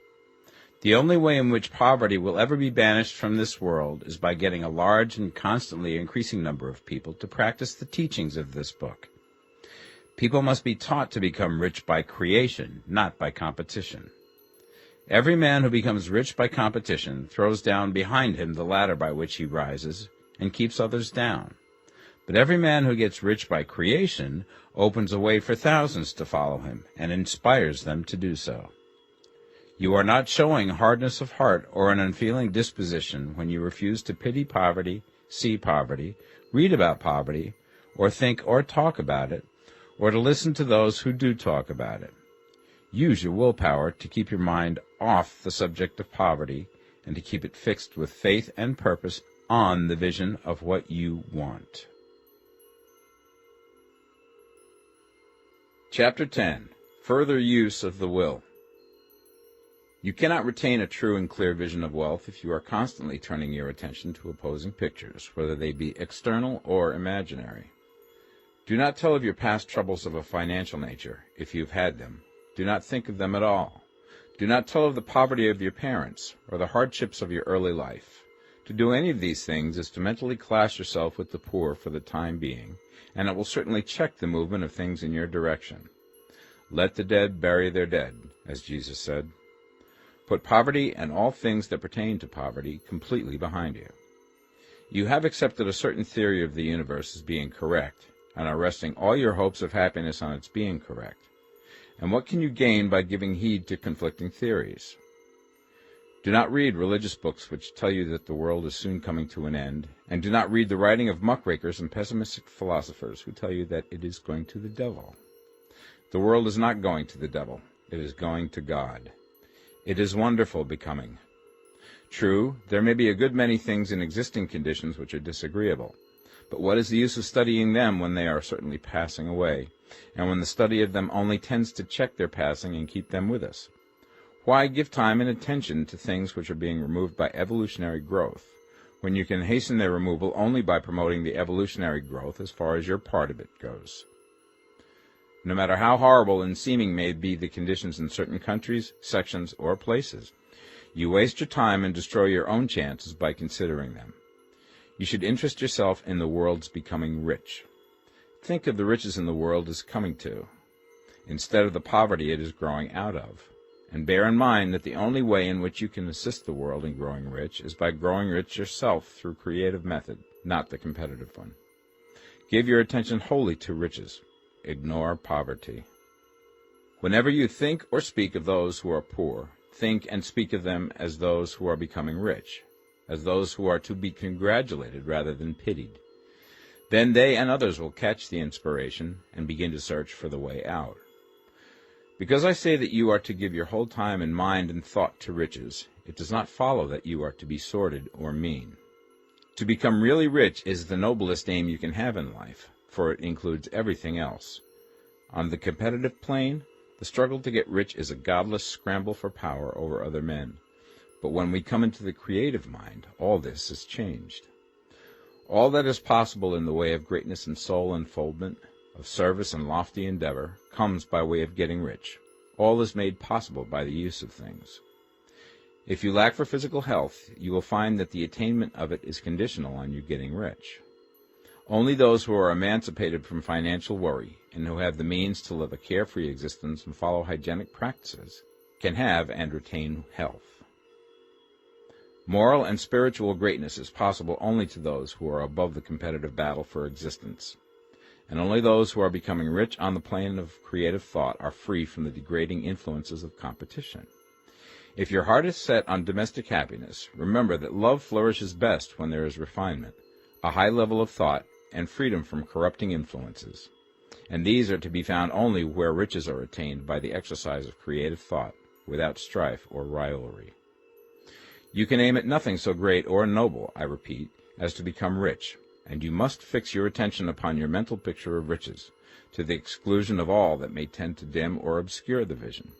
The only way in which poverty will ever be banished from this world is by getting a large and constantly increasing number of people to practice the teachings of this book. People must be taught to become rich by creation, not by competition. Every man who becomes rich by competition throws down behind him the ladder by which he rises and keeps others down. But every man who gets rich by creation opens a way for thousands to follow him and inspires them to do so. You are not showing hardness of heart or an unfeeling disposition when you refuse to pity poverty, see poverty, read about poverty, or think or talk about it, or to listen to those who do talk about it. Use your willpower to keep your mind off the subject of poverty and to keep it fixed with faith and purpose on the vision of what you want. Chapter 10. Further Use of the Will. You cannot retain a true and clear vision of wealth if you are constantly turning your attention to opposing pictures, whether they be external or imaginary. Do not tell of your past troubles of a financial nature, if you have had them. Do not think of them at all. Do not tell of the poverty of your parents, or the hardships of your early life. To do any of these things is to mentally class yourself with the poor for the time being, and it will certainly check the movement of things in your direction. Let the dead bury their dead, as Jesus said. Put poverty and all things that pertain to poverty completely behind you. You have accepted a certain theory of the universe as being correct, and are resting all your hopes of happiness on its being correct. And what can you gain by giving heed to conflicting theories? Do not read religious books which tell you that the world is soon coming to an end, and do not read the writing of muckrakers and pessimistic philosophers who tell you that it is going to the devil. The world is not going to the devil. It is going to God. It is wonderful becoming. True, there may be a good many things in existing conditions which are disagreeable, but what is the use of studying them when they are certainly passing away, and when the study of them only tends to check their passing and keep them with us? Why give time and attention to things which are being removed by evolutionary growth, when you can hasten their removal only by promoting the evolutionary growth as far as your part of it goes? No matter how horrible and seeming may be the conditions in certain countries, sections, or places, you waste your time and destroy your own chances by considering them. You should interest yourself in the world's becoming rich. Think of the riches in the world is coming to, instead of the poverty it is growing out of. And bear in mind that the only way in which you can assist the world in growing rich is by growing rich yourself through creative method, not the competitive one. Give your attention wholly to riches. Ignore poverty. Whenever you think or speak of those who are poor, think and speak of them as those who are becoming rich, as those who are to be congratulated rather than pitied. Then they and others will catch the inspiration and begin to search for the way out. Because I say that you are to give your whole time and mind and thought to riches, it does not follow that you are to be sordid or mean. To become really rich is the noblest aim you can have in life, for it includes everything else. On the competitive plane, the struggle to get rich is a godless scramble for power over other men. But when we come into the creative mind, all this is changed. All that is possible in the way of greatness and soul unfoldment, of service and lofty endeavor, comes by way of getting rich. All is made possible by the use of things. If you lack for physical health, you will find that the attainment of it is conditional on you getting rich. Only those who are emancipated from financial worry and who have the means to live a carefree existence and follow hygienic practices can have and retain health. Moral and spiritual greatness is possible only to those who are above the competitive battle for existence, and only those who are becoming rich on the plane of creative thought are free from the degrading influences of competition. If your heart is set on domestic happiness, remember that love flourishes best when there is refinement, a high level of thought, and freedom from corrupting influences. And these are to be found only where riches are attained by the exercise of creative thought, without strife or rivalry. You can aim at nothing so great or noble, I repeat, as to become rich, and you must fix your attention upon your mental picture of riches, to the exclusion of all that may tend to dim or obscure the vision.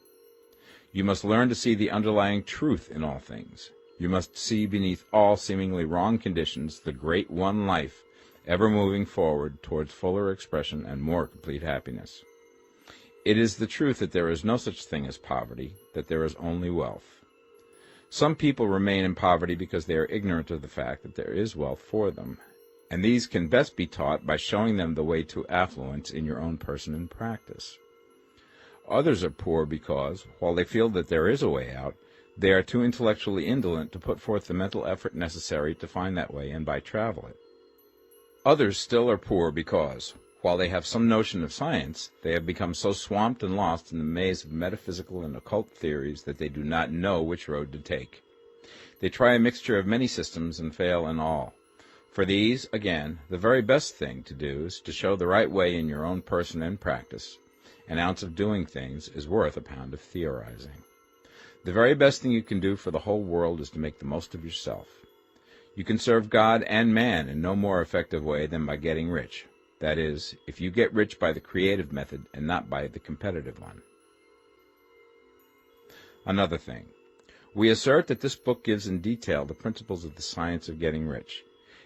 You must learn to see the underlying truth in all things. You must see beneath all seemingly wrong conditions the great one life, ever moving forward towards fuller expression and more complete happiness. It is the truth that there is no such thing as poverty, that there is only wealth. Some people remain in poverty because they are ignorant of the fact that there is wealth for them, and these can best be taught by showing them the way to affluence in your own person and practice. Others are poor because, while they feel that there is a way out, they are too intellectually indolent to put forth the mental effort necessary to find that way and by travel it. Others still are poor because, while they have some notion of science, they have become so swamped and lost in the maze of metaphysical and occult theories that they do not know which road to take. They try a mixture of many systems and fail in all. For these, again, the very best thing to do is to show the right way in your own person and practice. An ounce of doing things is worth a pound of theorizing. The very best thing you can do for the whole world is to make the most of yourself. You can serve God and man in no more effective way than by getting rich. That is, if you get rich by the creative method and not by the competitive one. Another thing, We assert that this book gives in detail the principles of the science of getting rich,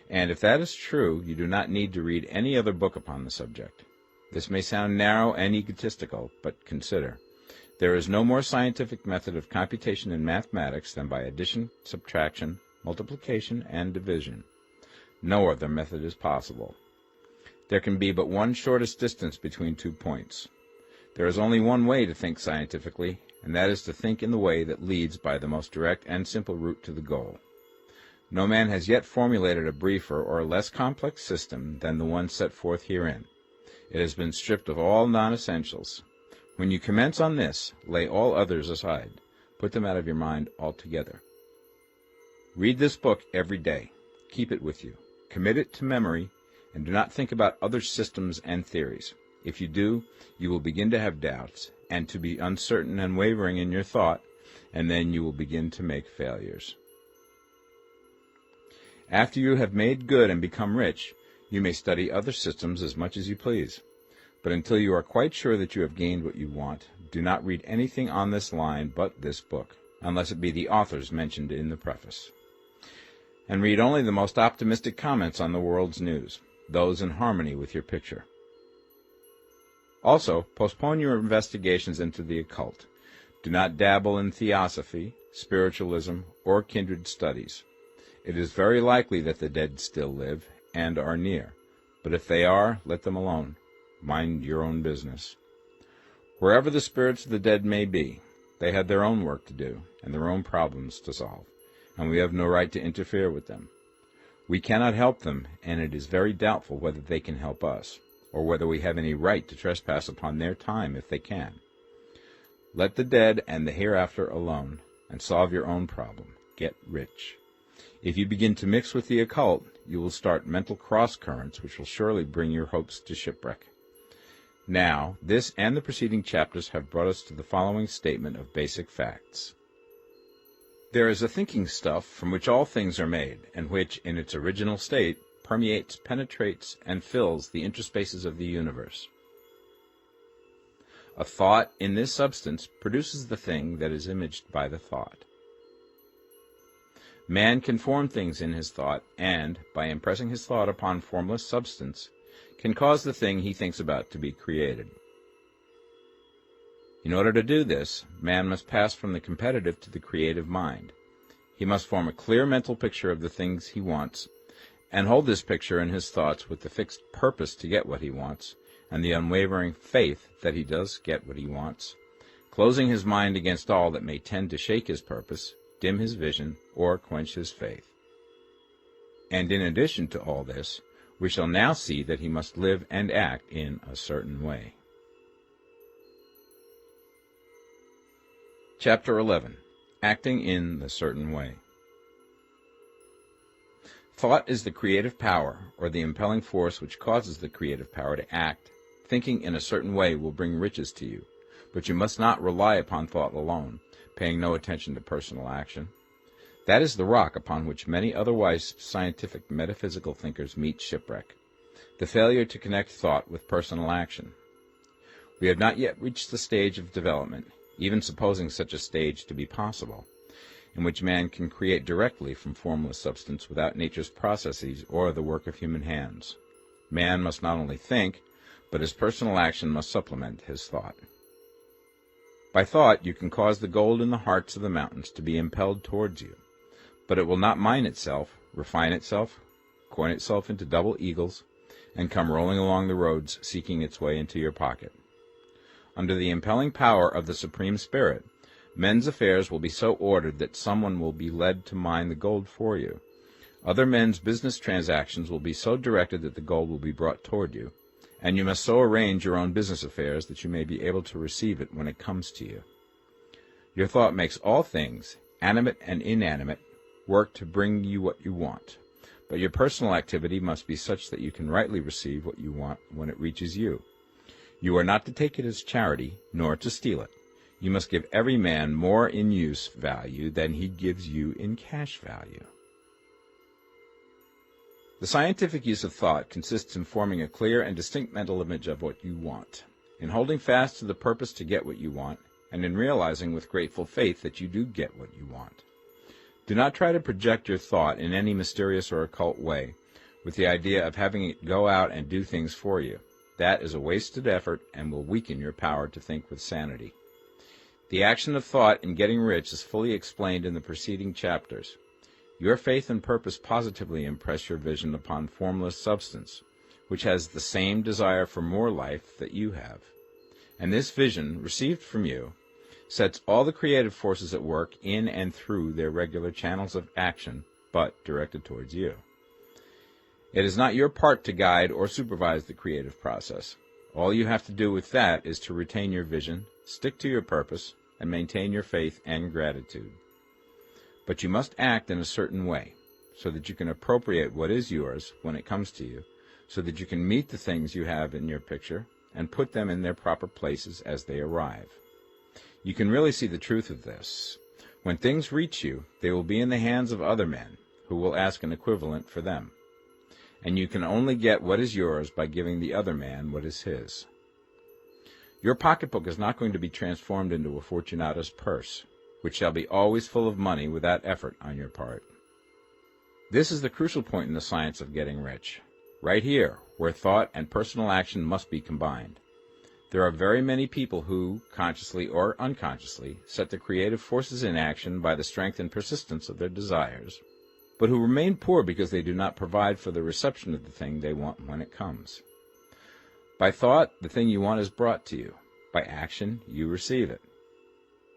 and if that is true, you do not need to read any other book upon the subject. This may sound narrow and egotistical, but consider. There is no more scientific method of computation in mathematics than by addition, subtraction, multiplication, and division. No other method is possible. There can be but one shortest distance between 2 points. There is only one way to think scientifically, and that is to think in the way that leads by the most direct and simple route to the goal. No man has yet formulated a briefer or less complex system than the one set forth herein. It has been stripped of all non-essentials. When you commence on this, lay all others aside. Put them out of your mind altogether. Read this book every day. Keep it with you. Commit it to memory, and do not think about other systems and theories. If you do, you will begin to have doubts, and to be uncertain and wavering in your thought, and then you will begin to make failures. After you have made good and become rich, you may study other systems as much as you please. But until you are quite sure that you have gained what you want, do not read anything on this line but this book, unless it be the authors mentioned in the preface. And read only the most optimistic comments on the world's news, those in harmony with your picture. Also, postpone your investigations into the occult. Do not dabble in theosophy, spiritualism, or kindred studies. It is very likely that the dead still live and are near, but if they are, let them alone. Mind your own business. Wherever the spirits of the dead may be, they have their own work to do and their own problems to solve, and we have no right to interfere with them. We cannot help them, and it is very doubtful whether they can help us, or whether we have any right to trespass upon their time if they can. Let the dead and the hereafter alone, and solve your own problem. Get rich. If you begin to mix with the occult, you will start mental cross-currents which will surely bring your hopes to shipwreck. Now, this and the preceding chapters have brought us to the following statement of basic facts. There is a thinking stuff from which all things are made, and which, in its original state, permeates, penetrates, and fills the interspaces of the universe. A thought in this substance produces the thing that is imaged by the thought. Man can form things in his thought, and, by impressing his thought upon formless substance, can cause the thing he thinks about to be created. In order to do this, man must pass from the competitive to the creative mind. He must form a clear mental picture of the things he wants, and hold this picture in his thoughts with the fixed purpose to get what he wants, and the unwavering faith that he does get what he wants, closing his mind against all that may tend to shake his purpose, dim his vision, or quench his faith. And in addition to all this, we shall now see that he must live and act in a certain way. Chapter 11. Acting in the Certain Way. Thought is the creative power, or the impelling force which causes the creative power to act. Thinking in a certain way will bring riches to you, but you must not rely upon thought alone, paying no attention to personal action. That is the rock upon which many otherwise scientific metaphysical thinkers meet shipwreck, the failure to connect thought with personal action. We have not yet reached the stage of development, even supposing such a stage to be possible, in which man can create directly from formless substance without nature's processes or the work of human hands. Man must not only think, but his personal action must supplement his thought. By thought you can cause the gold in the hearts of the mountains to be impelled towards you, but it will not mine itself, refine itself, coin itself into double eagles, and come rolling along the roads seeking its way into your pocket. Under the impelling power of the Supreme Spirit, men's affairs will be so ordered that someone will be led to mine the gold for you. Other men's business transactions will be so directed that the gold will be brought toward you, and you must so arrange your own business affairs that you may be able to receive it when it comes to you. Your thought makes all things, animate and inanimate, work to bring you what you want, but your personal activity must be such that you can rightly receive what you want when it reaches you. You are not to take it as charity, nor to steal it. You must give every man more in use value than he gives you in cash value. The scientific use of thought consists in forming a clear and distinct mental image of what you want, in holding fast to the purpose to get what you want, and in realizing with grateful faith that you do get what you want. Do not try to project your thought in any mysterious or occult way with the idea of having it go out and do things for you. That is a wasted effort and will weaken your power to think with sanity. The action of thought in getting rich is fully explained in the preceding chapters. Your faith and purpose positively impress your vision upon formless substance, which has the same desire for more life that you have. And this vision, received from you, sets all the creative forces at work in and through their regular channels of action, but directed towards you. It is not your part to guide or supervise the creative process. All you have to do with that is to retain your vision, stick to your purpose, and maintain your faith and gratitude. But you must act in a certain way, so that you can appropriate what is yours when it comes to you, so that you can meet the things you have in your picture and put them in their proper places as they arrive. You can really see the truth of this. When things reach you, they will be in the hands of other men, who will ask an equivalent for them. And you can only get what is yours by giving the other man what is his. Your pocketbook is not going to be transformed into a Fortunato's purse, which shall be always full of money without effort on your part. This is the crucial point in the science of getting rich, right here, where thought and personal action must be combined. There are very many people who, consciously or unconsciously, set the creative forces in action by the strength and persistence of their desires, but who remain poor because they do not provide for the reception of the thing they want when it comes. By thought, the thing you want is brought to you. By action, you receive it.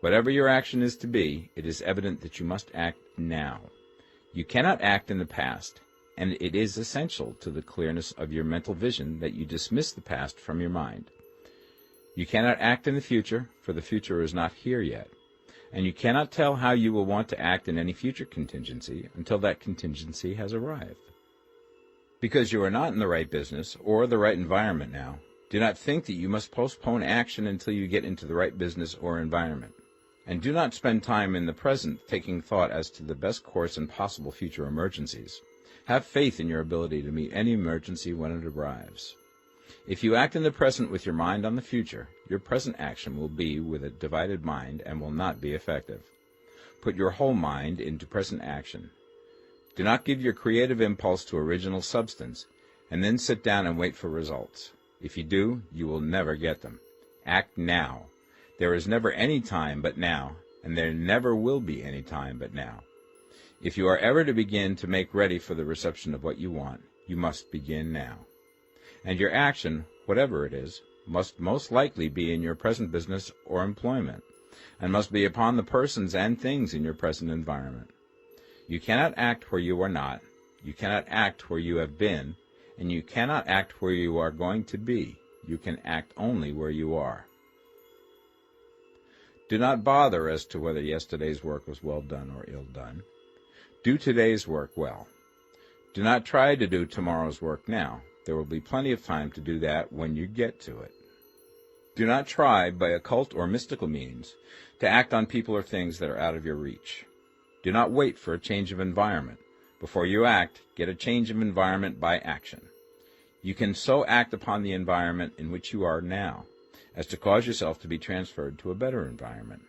Whatever your action is to be, it is evident that you must act now. You cannot act in the past, and it is essential to the clearness of your mental vision that you dismiss the past from your mind. You cannot act in the future, for the future is not here yet, and you cannot tell how you will want to act in any future contingency until that contingency has arrived. Because you are not in the right business or the right environment now, do not think that you must postpone action until you get into the right business or environment. And do not spend time in the present taking thought as to the best course in possible future emergencies. Have faith in your ability to meet any emergency when it arrives. If you act in the present with your mind on the future, your present action will be with a divided mind and will not be effective. Put your whole mind into present action. Do not give your creative impulse to original substance, and then sit down and wait for results. If you do, you will never get them. Act now. There is never any time but now, and there never will be any time but now. If you are ever to begin to make ready for the reception of what you want, you must begin now. And your action, whatever it is, must most likely be in your present business or employment, and must be upon the persons and things in your present environment. You cannot act where you are not, you cannot act where you have been, and you cannot act where you are going to be. You can act only where you are. Do not bother as to whether yesterday's work was well done or ill done. Do today's work well. Do not try to do tomorrow's work now. There will be plenty of time to do that when you get to it. Do not try, by occult or mystical means, to act on people or things that are out of your reach. Do not wait for a change of environment. Before you act, get a change of environment by action. You can so act upon the environment in which you are now, as to cause yourself to be transferred to a better environment.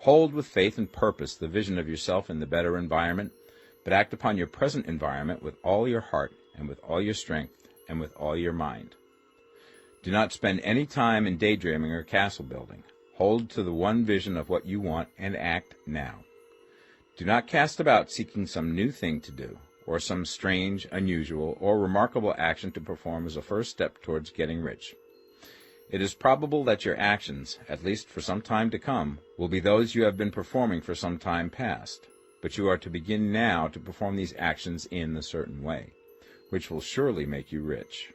Hold with faith and purpose the vision of yourself in the better environment, but act upon your present environment with all your heart and with all your strength and with all your mind. Do not spend any time in daydreaming or castle building. Hold to the one vision of what you want and act now. Do not cast about seeking some new thing to do, or some strange, unusual, or remarkable action to perform as a first step towards getting rich. It is probable that your actions, at least for some time to come, will be those you have been performing for some time past, but you are to begin now to perform these actions in a certain way, which will surely make you rich.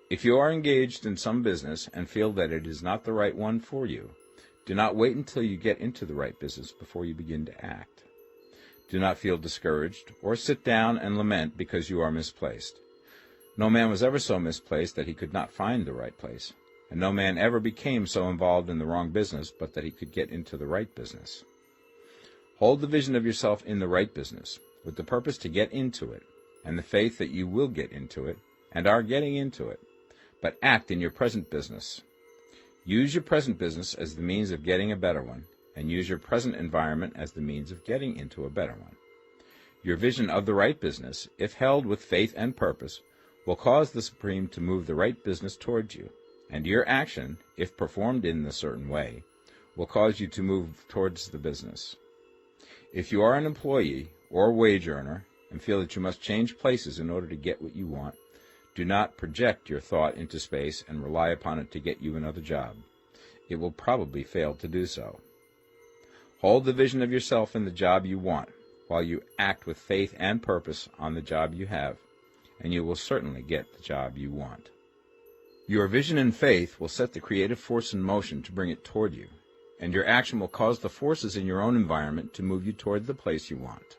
If you are engaged in some business and feel that it is not the right one for you, do not wait until you get into the right business before you begin to act. Do not feel discouraged or sit down and lament because you are misplaced. No man was ever so misplaced that he could not find the right place, and no man ever became so involved in the wrong business but that he could get into the right business. Hold the vision of yourself in the right business, with the purpose to get into it, and the faith that you will get into it, and are getting into it, but act in your present business. Use your present business as the means of getting a better one, and use your present environment as the means of getting into a better one. Your vision of the right business, if held with faith and purpose, will cause the Supreme to move the right business towards you, and your action, if performed in a certain way, will cause you to move towards the business. If you are an employee or wage earner and feel that you must change places in order to get what you want, do not project your thought into space and rely upon it to get you another job. It will probably fail to do so. Hold the vision of yourself in the job you want, while you act with faith and purpose on the job you have, and you will certainly get the job you want. Your vision and faith will set the creative force in motion to bring it toward you, and your action will cause the forces in your own environment to move you toward the place you want.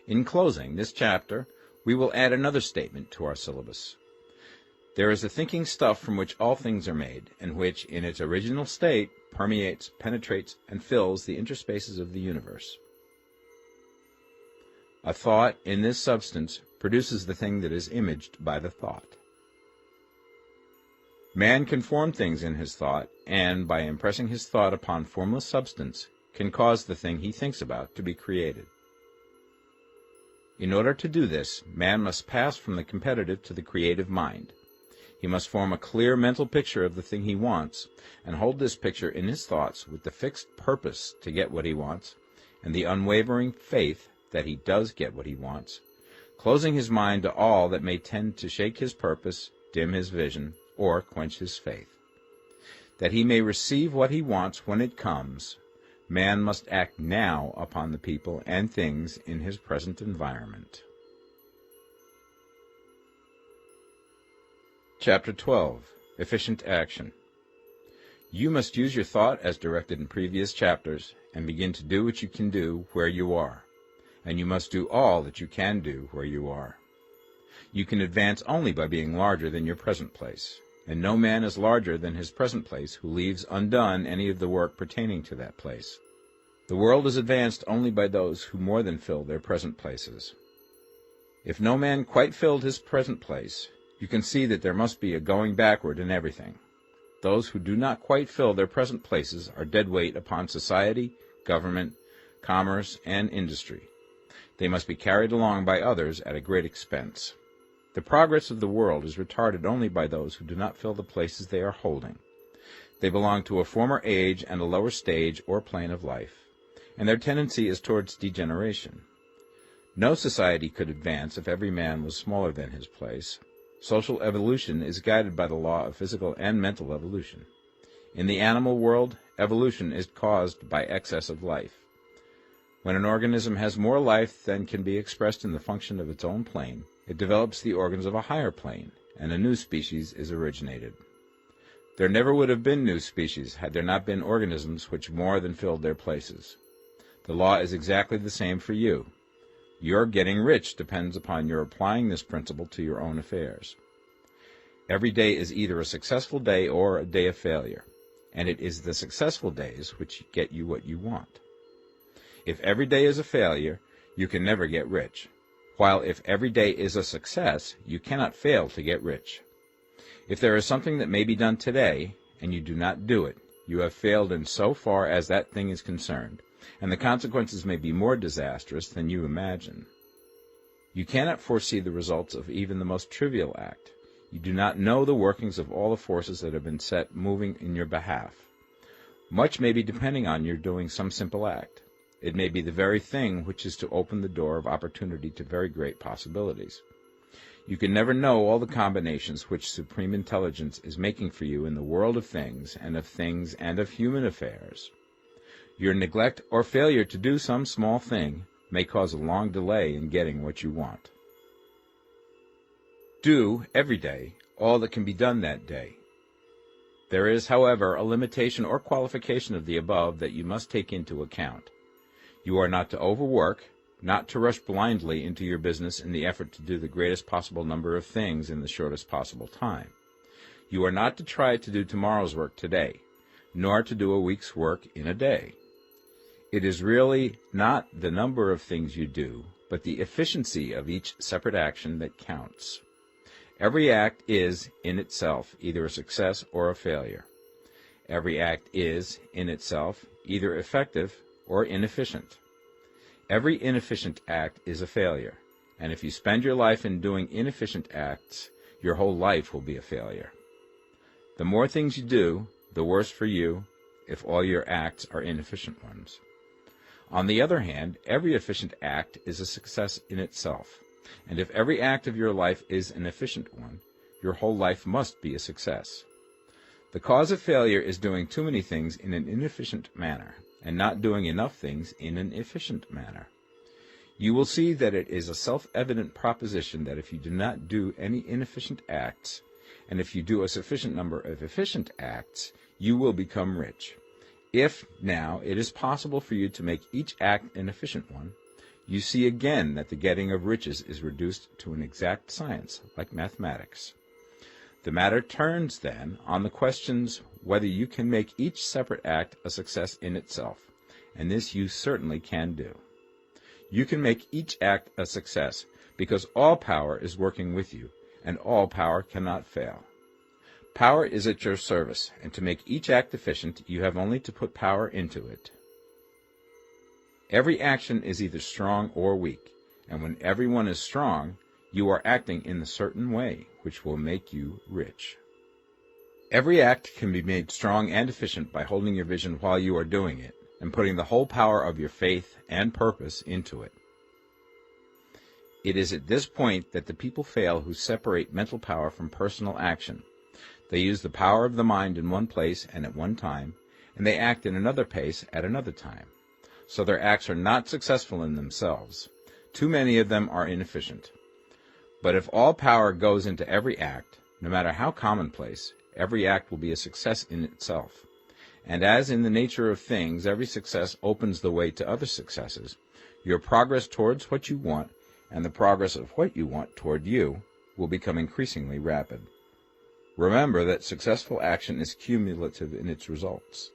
In closing this chapter, we will add another statement to our syllabus. There is a thinking stuff from which all things are made, and which, in its original state, permeates, penetrates, and fills the interspaces of the universe. A thought in this substance produces the thing that is imaged by the thought. Man can form things in his thought, and, by impressing his thought upon formless substance, can cause the thing he thinks about to be created. In order to do this, man must pass from the competitive to the creative mind. He must form a clear mental picture of the thing he wants, and hold this picture in his thoughts with the fixed purpose to get what he wants, and the unwavering faith that he does get what he wants, closing his mind to all that may tend to shake his purpose, dim his vision, or quench his faith. That he may receive what he wants when it comes, man must act now upon the people and things in his present environment. Chapter 12. Efficient Action. You must use your thought as directed in previous chapters, and begin to do what you can do where you are, and you must do all that you can do where you are. You can advance only by being larger than your present place, and no man is larger than his present place who leaves undone any of the work pertaining to that place. The world is advanced only by those who more than fill their present places. If no man quite filled his present place, you can see that there must be a going backward in everything. Those who do not quite fill their present places are dead weight upon society, government, commerce, and industry. They must be carried along by others at a great expense. The progress of the world is retarded only by those who do not fill the places they are holding. They belong to a former age and a lower stage or plane of life, and their tendency is towards degeneration. No society could advance if every man was smaller than his place. Social evolution is guided by the law of physical and mental evolution. In the animal world, evolution is caused by excess of life. When an organism has more life than can be expressed in the function of its own plane, it develops the organs of a higher plane, and a new species is originated. There never would have been new species had there not been organisms which more than filled their places. The law is exactly the same for you. Your getting rich depends upon your applying this principle to your own affairs. Every day is either a successful day or a day of failure, and it is the successful days which get you what you want. If every day is a failure, you can never get rich, while if every day is a success, you cannot fail to get rich. If there is something that may be done today, and you do not do it, you have failed in so far as that thing is concerned, and the consequences may be more disastrous than you imagine. You cannot foresee the results of even the most trivial act. You do not know the workings of all the forces that have been set moving in your behalf. Much may be depending on your doing some simple act. It may be the very thing which is to open the door of opportunity to very great possibilities. You can never know all the combinations which Supreme Intelligence is making for you in the world of things and of human affairs. Your neglect or failure to do some small thing may cause a long delay in getting what you want. Do, every day, all that can be done that day. There is, however, a limitation or qualification of the above that you must take into account. You are not to overwork, not to rush blindly into your business in the effort to do the greatest possible number of things in the shortest possible time. You are not to try to do tomorrow's work today, nor to do a week's work in a day. It is really not the number of things you do, but the efficiency of each separate action that counts. Every act is, in itself, either a success or a failure. Every act is, in itself, either effective or inefficient. Every inefficient act is a failure, and if you spend your life in doing inefficient acts, your whole life will be a failure. The more things you do, the worse for you if all your acts are inefficient ones. On the other hand, every efficient act is a success in itself, and if every act of your life is an efficient one, your whole life must be a success. The cause of failure is doing too many things in an inefficient manner, and not doing enough things in an efficient manner. You will see that it is a self-evident proposition that if you do not do any inefficient acts, and if you do a sufficient number of efficient acts, you will become rich. If, now, it is possible for you to make each act an efficient one, you see again that the getting of riches is reduced to an exact science, like mathematics. The matter turns, then, on the questions whether you can make each separate act a success in itself, and this you certainly can do. You can make each act a success because all power is working with you, and all power cannot fail. Power is at your service, and to make each act efficient, you have only to put power into it. Every action is either strong or weak, and when everyone is strong, you are acting in a certain way, which will make you rich. Every act can be made strong and efficient by holding your vision while you are doing it, and putting the whole power of your faith and purpose into it. It is at this point that the people fail who separate mental power from personal action. They use the power of the mind in one place and at one time, and they act in another place at another time. So their acts are not successful in themselves. Too many of them are inefficient. But if all power goes into every act, no matter how commonplace, every act will be a success in itself. And as in the nature of things, every success opens the way to other successes, your progress towards what you want, and the progress of what you want toward you, will become increasingly rapid. Remember that successful action is cumulative in its results.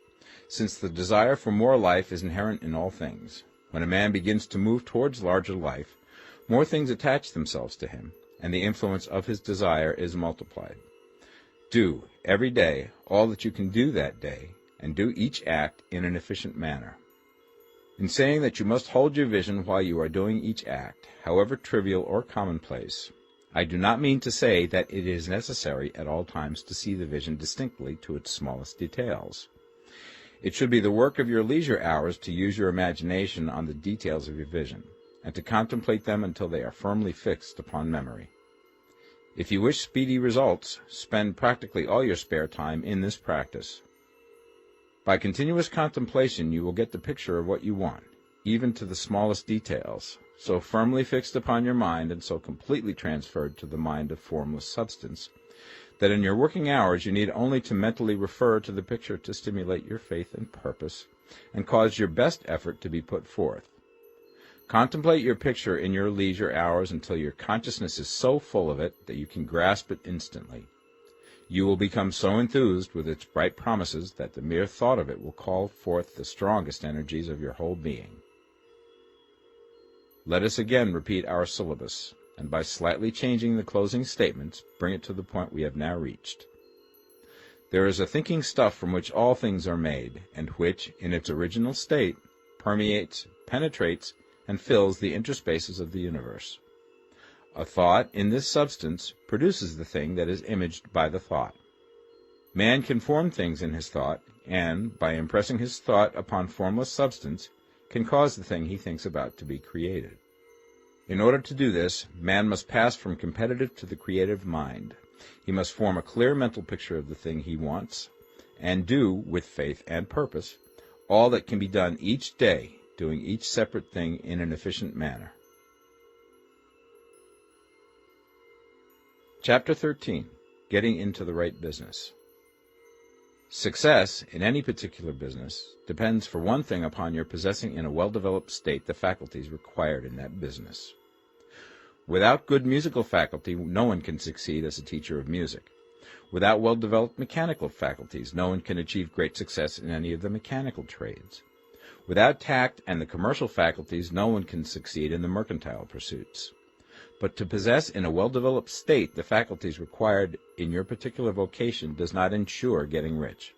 Since the desire for more life is inherent in all things, when a man begins to move towards larger life, more things attach themselves to him, and the influence of his desire is multiplied. Do, every day, all that you can do that day, and do each act in an efficient manner. In saying that you must hold your vision while you are doing each act, however trivial or commonplace, I do not mean to say that it is necessary at all times to see the vision distinctly to its smallest details. It should be the work of your leisure hours to use your imagination on the details of your vision, and to contemplate them until they are firmly fixed upon memory. If you wish speedy results, spend practically all your spare time in this practice. By continuous contemplation you will get the picture of what you want, even to the smallest details, so firmly fixed upon your mind and so completely transferred to the mind of formless substance, that in your working hours you need only to mentally refer to the picture to stimulate your faith and purpose, and cause your best effort to be put forth. Contemplate your picture in your leisure hours until your consciousness is so full of it that you can grasp it instantly. You will become so enthused with its bright promises that the mere thought of it will call forth the strongest energies of your whole being. Let us again repeat our syllabus, and by slightly changing the closing statements, bring it to the point we have now reached. There is a thinking stuff from which all things are made, and which, in its original state, permeates, penetrates, and fills the interspaces of the universe. A thought in this substance produces the thing that is imaged by the thought. Man can form things in his thought, and, by impressing his thought upon formless substance, can cause the thing he thinks about to be created. In order to do this, man must pass from competitive to the creative mind. He must form a clear mental picture of the thing he wants, and do, with faith and purpose, all that can be done each day, doing each separate thing in an efficient manner. Chapter 13. Getting into the right business. Success in any particular business depends for one thing upon your possessing in a well-developed state the faculties required in that business. Without good musical faculty, no one can succeed as a teacher of music. Without well-developed mechanical faculties, no one can achieve great success in any of the mechanical trades. Without tact and the commercial faculties, no one can succeed in the mercantile pursuits. But to possess in a well-developed state the faculties required in your particular vocation does not ensure getting rich.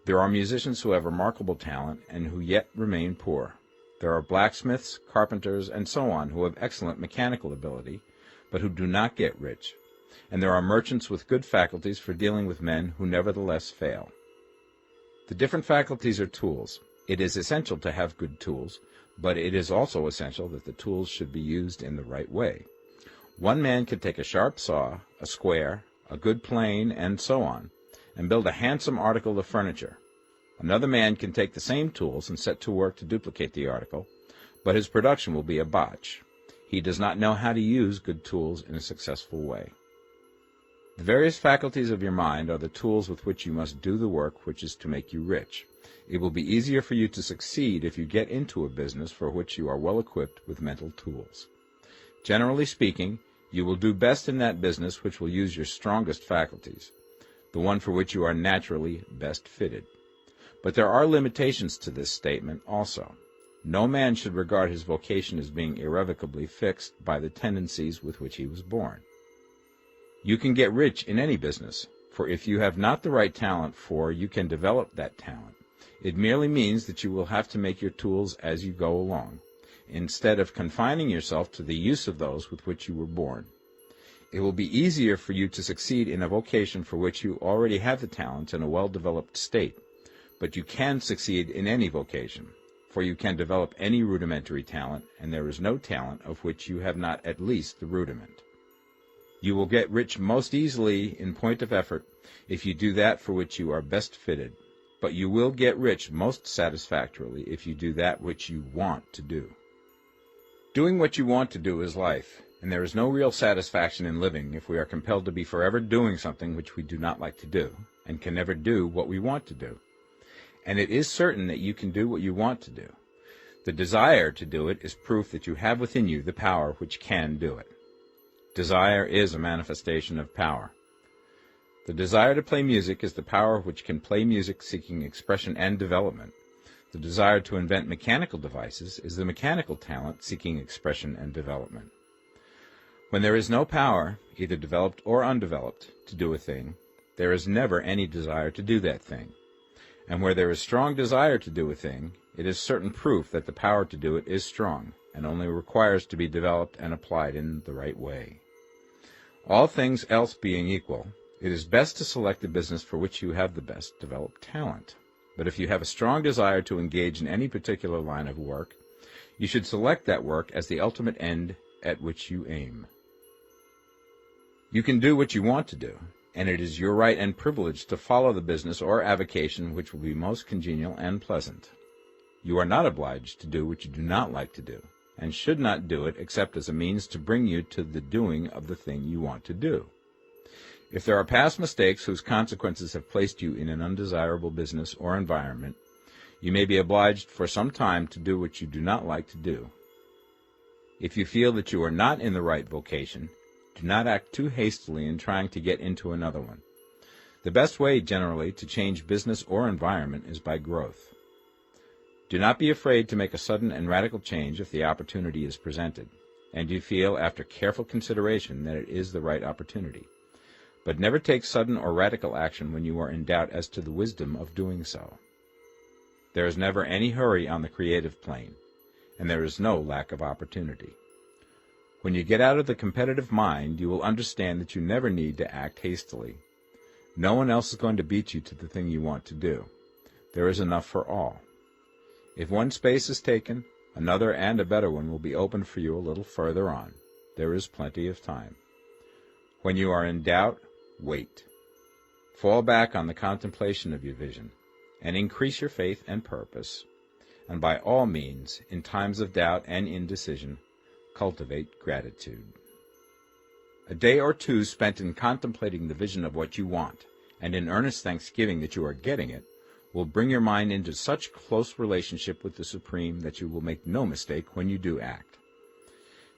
There are musicians who have remarkable talent and who yet remain poor. There are blacksmiths, carpenters, and so on who have excellent mechanical ability, but who do not get rich. And there are merchants with good faculties for dealing with men who nevertheless fail. The different faculties are tools. It is essential to have good tools, but it is also essential that the tools should be used in the right way. One man can take a sharp saw, a square, a good plane, and so on, and build a handsome article of furniture. Another man can take the same tools and set to work to duplicate the article, but his production will be a botch. He does not know how to use good tools in a successful way. The various faculties of your mind are the tools with which you must do the work which is to make you rich. It will be easier for you to succeed if you get into a business for which you are well equipped with mental tools. Generally speaking, you will do best in that business which will use your strongest faculties, the one for which you are naturally best fitted. But there are limitations to this statement also. No man should regard his vocation as being irrevocably fixed by the tendencies with which he was born. You can get rich in any business, for if you have not the right talent you can develop that talent. It merely means that you will have to make your tools as you go along, instead of confining yourself to the use of those with which you were born. It will be easier for you to succeed in a vocation for which you already have the talent in a well-developed state, but you can succeed in any vocation, for you can develop any rudimentary talent, and there is no talent of which you have not at least the rudiment. You will get rich most easily in point of effort if you do that for which you are best fitted, but you will get rich most satisfactorily if you do that which you want to do. Doing what you want to do is life, and there is no real satisfaction in living if we are compelled to be forever doing something which we do not like to do, and can never do what we want to do. And it is certain that you can do what you want to do. The desire to do it is proof that you have within you the power which can do it. Desire is a manifestation of power. The desire to play music is the power which can play music seeking expression and development. The desire to invent mechanical devices is the mechanical talent seeking expression and development. When there is no power, either developed or undeveloped, to do a thing, there is never any desire to do that thing. And where there is strong desire to do a thing, it is certain proof that the power to do it is strong, and only requires to be developed and applied in the right way. All things else being equal, it is best to select the business for which you have the best developed talent. But if you have a strong desire to engage in any particular line of work, you should select that work as the ultimate end at which you aim. You can do what you want to do, and it is your right and privilege to follow the business or avocation which will be most congenial and pleasant. You are not obliged to do what you do not like to do, and should not do it except as a means to bring you to the doing of the thing you want to do. If there are past mistakes whose consequences have placed you in an undesirable business or environment, you may be obliged for some time to do what you do not like to do. If you feel that you are not in the right vocation, do not act too hastily in trying to get into another one. The best way, generally, to change business or environment is by growth. Do not be afraid to make a sudden and radical change if the opportunity is presented, and you feel, after careful consideration, that it is the right opportunity. But never take sudden or radical action when you are in doubt as to the wisdom of doing so. There is never any hurry on the creative plane, and there is no lack of opportunity. When you get out of the competitive mind, you will understand that you never need to act hastily. No one else is going to beat you to the thing you want to do. There is enough for all. If one space is taken, another and a better one will be opened for you a little further on. There is plenty of time. When you are in doubt, wait. Fall back on the contemplation of your vision, and increase your faith and purpose. And by all means, in times of doubt and indecision, cultivate gratitude. A day or two spent in contemplating the vision of what you want, and in earnest thanksgiving that you are getting it, will bring your mind into such close relationship with the Supreme that you will make no mistake when you do act.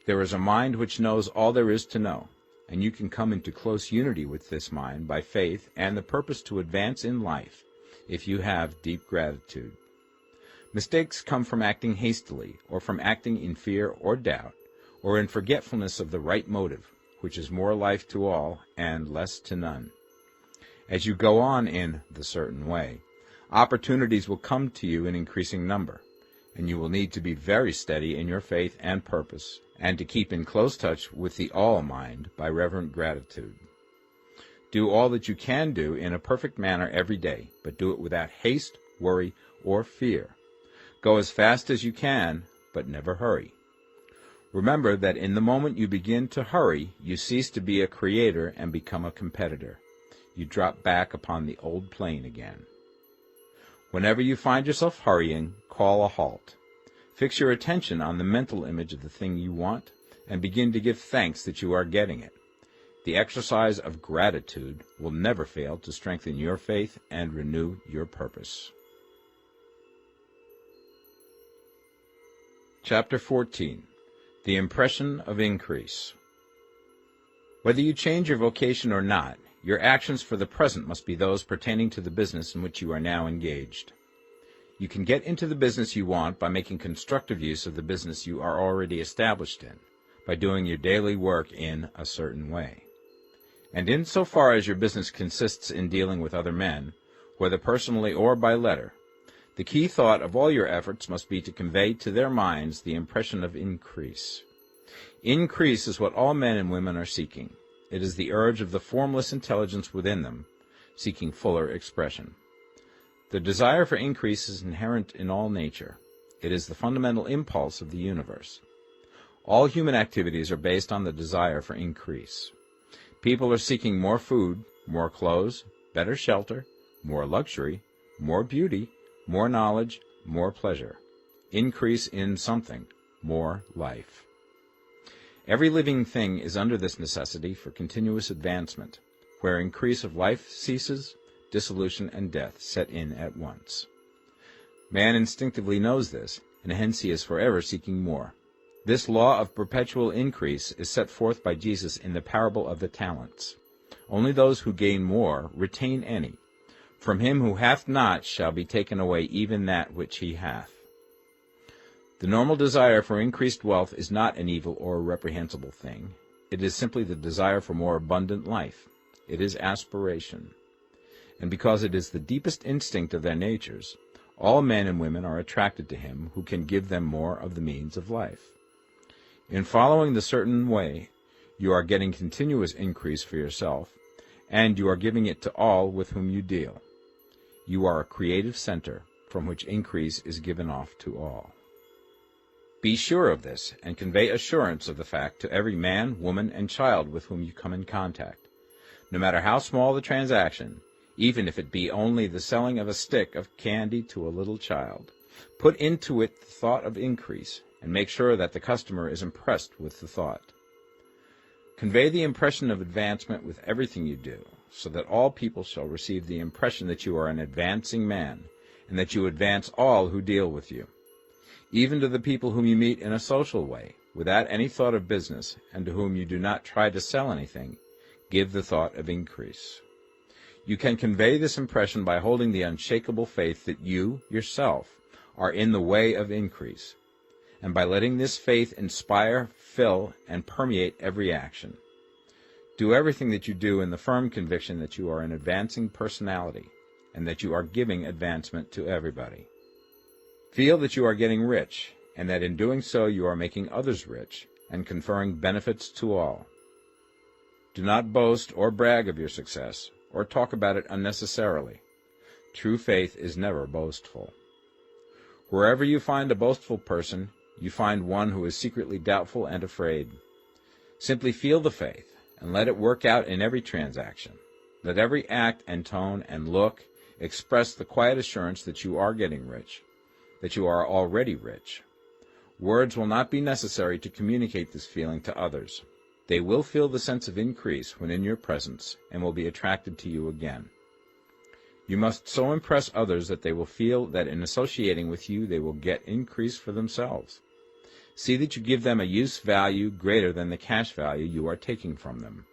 There is a mind which knows all there is to know, and you can come into close unity with this mind by faith and the purpose to advance in life, if you have deep gratitude. Mistakes come from acting hastily, or from acting in fear or doubt, or in forgetfulness of the right motive, which is more life to all and less to none. As you go on in the certain way, opportunities will come to you in increasing number, and you will need to be very steady in your faith and purpose, and to keep in close touch with the all-mind by reverent gratitude. Do all that you can do in a perfect manner every day, but do it without haste, worry, or fear. Go as fast as you can, but never hurry. Remember that in the moment you begin to hurry, you cease to be a creator and become a competitor. You drop back upon the old plane again. Whenever you find yourself hurrying, call a halt. Fix your attention on the mental image of the thing you want, and begin to give thanks that you are getting it. The exercise of gratitude will never fail to strengthen your faith and renew your purpose. Chapter 14. The Impression of Increase. Whether you change your vocation or not, your actions for the present must be those pertaining to the business in which you are now engaged. You can get into the business you want by making constructive use of the business you are already established in, by doing your daily work in a certain way. And insofar as your business consists in dealing with other men, whether personally or by letter, the key thought of all your efforts must be to convey to their minds the impression of increase. Increase is what all men and women are seeking. It is the urge of the formless intelligence within them, seeking fuller expression. The desire for increase is inherent in all nature. It is the fundamental impulse of the universe. All human activities are based on the desire for increase. People are seeking more food, more clothes, better shelter, more luxury, more beauty, more knowledge, more pleasure. Increase in something, more life. Every living thing is under this necessity for continuous advancement. Where increase of life ceases, dissolution and death set in at once. Man instinctively knows this, and hence he is forever seeking more. This law of perpetual increase is set forth by Jesus in the parable of the talents. Only those who gain more retain any. From him who hath not shall be taken away even that which he hath. The normal desire for increased wealth is not an evil or a reprehensible thing. It is simply the desire for more abundant life. It is aspiration. And because it is the deepest instinct of their natures, all men and women are attracted to him who can give them more of the means of life. In following the certain way, you are getting continuous increase for yourself, and you are giving it to all with whom you deal. You are a creative center from which increase is given off to all. Be sure of this, and convey assurance of the fact to every man, woman, and child with whom you come in contact. No matter how small the transaction, even if it be only the selling of a stick of candy to a little child, put into it the thought of increase, and make sure that the customer is impressed with the thought. Convey the impression of advancement with everything you do, so that all people shall receive the impression that you are an advancing man, and that you advance all who deal with you. Even to the people whom you meet in a social way, without any thought of business, and to whom you do not try to sell anything, give the thought of increase. You can convey this impression by holding the unshakable faith that you, yourself, are in the way of increase, and by letting this faith inspire, fill, and permeate every action. Do everything that you do in the firm conviction that you are an advancing personality, and that you are giving advancement to everybody. Feel that you are getting rich, and that in doing so you are making others rich, and conferring benefits to all. Do not boast or brag of your success, or talk about it unnecessarily. True faith is never boastful. Wherever you find a boastful person, you find one who is secretly doubtful and afraid. Simply feel the faith, and let it work out in every transaction. Let every act and tone and look express the quiet assurance that you are getting rich, that you are already rich. Words will not be necessary to communicate this feeling to others. They will feel the sense of increase when in your presence, and will be attracted to you again. You must so impress others that they will feel that in associating with you they will get increase for themselves. See that you give them a use value greater than the cash value you are taking from them.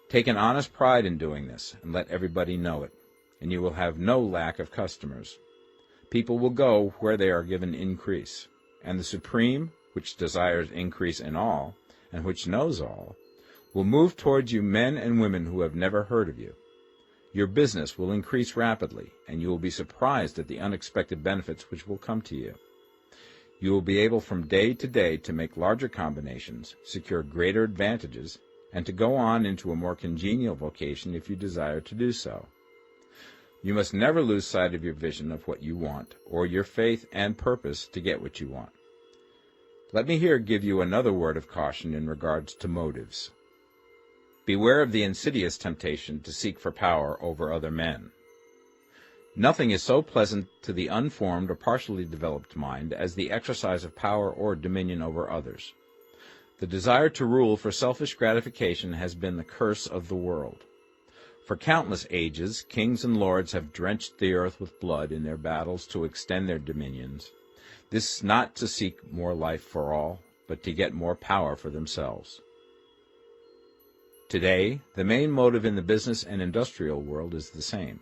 Take an honest pride in doing this, and let everybody know it, and you will have no lack of customers. People will go where they are given increase, and the supreme, which desires increase in all, and which knows all, will move towards you men and women who have never heard of you. Your business will increase rapidly, and you will be surprised at the unexpected benefits which will come to you. You will be able from day to day to make larger combinations, secure greater advantages, and to go on into a more congenial vocation if you desire to do so. You must never lose sight of your vision of what you want, or your faith and purpose to get what you want. Let me here give you another word of caution in regards to motives. Beware of the insidious temptation to seek for power over other men. Nothing is so pleasant to the unformed or partially developed mind as the exercise of power or dominion over others. The desire to rule for selfish gratification has been the curse of the world. For countless ages, kings and lords have drenched the earth with blood in their battles to extend their dominions, this not to seek more life for all, but to get more power for themselves. Today, the main motive in the business and industrial world is the same.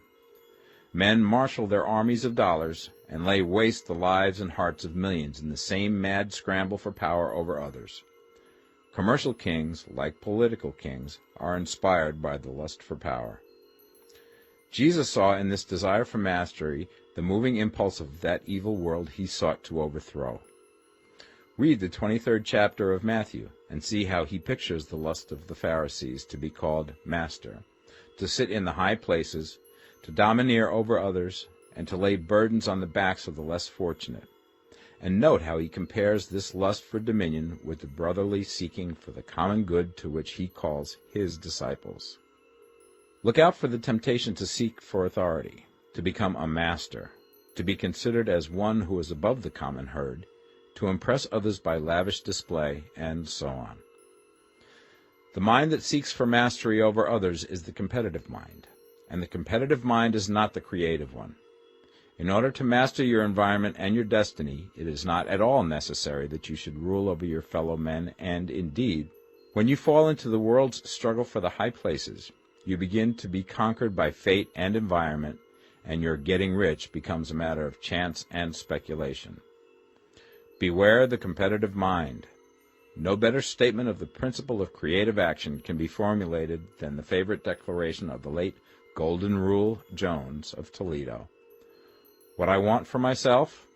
Men marshal their armies of dollars and lay waste the lives and hearts of millions in the same mad scramble for power over others. Commercial kings, like political kings, are inspired by the lust for power. Jesus saw in this desire for mastery the moving impulse of that evil world he sought to overthrow. Read the 23rd chapter of Matthew and see how he pictures the lust of the Pharisees to be called master, to sit in the high places, to domineer over others, and to lay burdens on the backs of the less fortunate. And note how he compares this lust for dominion with the brotherly seeking for the common good to which he calls his disciples. Look out for the temptation to seek for authority, to become a master, to be considered as one who is above the common herd, to impress others by lavish display, and so on. The mind that seeks for mastery over others is the competitive mind, and the competitive mind is not the creative one. In order to master your environment and your destiny, it is not at all necessary that you should rule over your fellow men, and indeed, when you fall into the world's struggle for the high places, you begin to be conquered by fate and environment, and your getting rich becomes a matter of chance and speculation. Beware the competitive mind. No better statement of the principle of creative action can be formulated than the favorite declaration of the late Golden Rule Jones of Toledo. What I want for myself,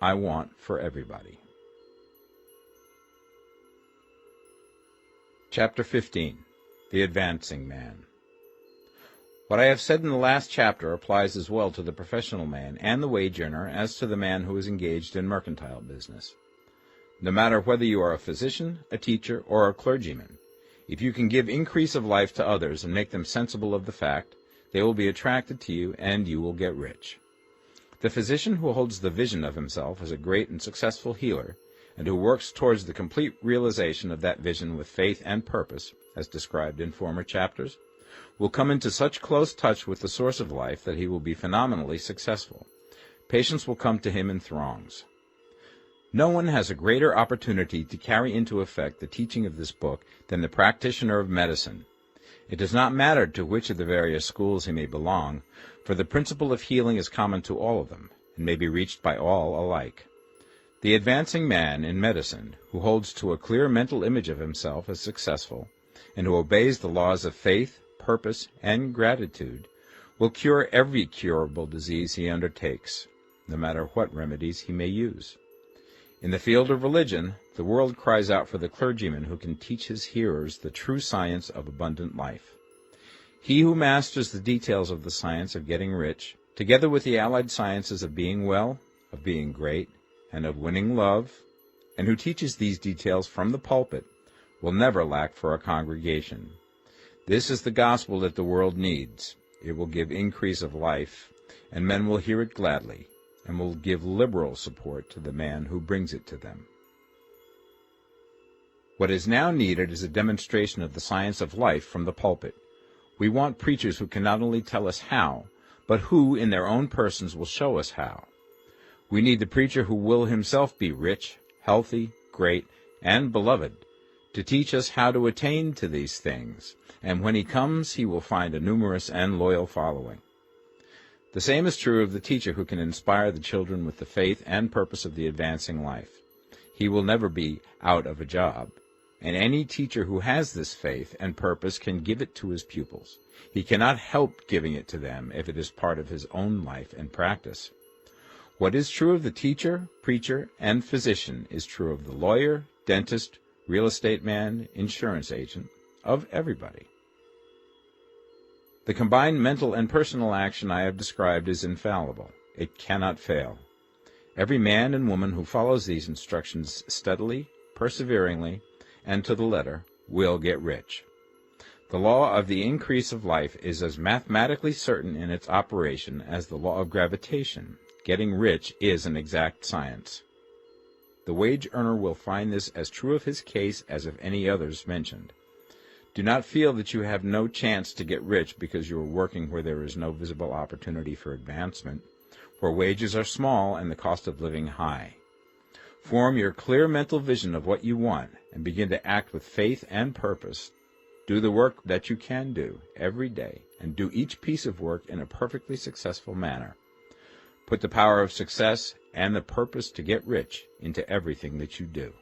I want for everybody. Chapter 15. The Advancing Man. What I have said in the last chapter applies as well to the professional man and the wage earner as to the man who is engaged in mercantile business. No matter whether you are a physician, a teacher, or a clergyman, if you can give increase of life to others and make them sensible of the fact, they will be attracted to you and you will get rich. The physician who holds the vision of himself as a great and successful healer, and who works towards the complete realization of that vision with faith and purpose, as described in former chapters, will come into such close touch with the source of life that he will be phenomenally successful. Patients will come to him in throngs. No one has a greater opportunity to carry into effect the teaching of this book than the practitioner of medicine. It does not matter to which of the various schools he may belong, for the principle of healing is common to all of them, and may be reached by all alike. The advancing man in medicine, who holds to a clear mental image of himself as successful, and who obeys the laws of faith, purpose, and gratitude, will cure every curable disease he undertakes, no matter what remedies he may use. In the field of religion, the world cries out for the clergyman who can teach his hearers the true science of abundant life. He who masters the details of the science of getting rich, together with the allied sciences of being well, of being great, and of winning love, and who teaches these details from the pulpit, will never lack for a congregation. This is the gospel that the world needs. It will give increase of life, and men will hear it gladly, and will give liberal support to the man who brings it to them. What is now needed is a demonstration of the science of life from the pulpit. We want preachers who can not only tell us how, but who, in their own persons, will show us how. We need the preacher who will himself be rich, healthy, great, and beloved, to teach us how to attain to these things, and when he comes he will find a numerous and loyal following. The same is true of the teacher who can inspire the children with the faith and purpose of the advancing life. he will never be out of a job. And any teacher who has this faith and purpose can give it to his pupils. He cannot help giving it to them if it is part of his own life and practice. What is true of the teacher, preacher, and physician is true of the lawyer, dentist, real estate man, insurance agent, of everybody. The combined mental and personal action I have described is infallible. It cannot fail. Every man and woman who follows these instructions steadily, perseveringly, and to the letter will get rich. The law of the increase of life is as mathematically certain in its operation as the law of gravitation. Getting rich is an exact science. The wage earner will find this as true of his case as of any others mentioned. Do not feel that you have no chance to get rich because you are working where there is no visible opportunity for advancement, where wages are small and the cost of living high. Form your clear mental vision of what you want and begin to act with faith and purpose. Do the work that you can do every day and do each piece of work in a perfectly successful manner. Put the power of success and the purpose to get rich into everything that you do.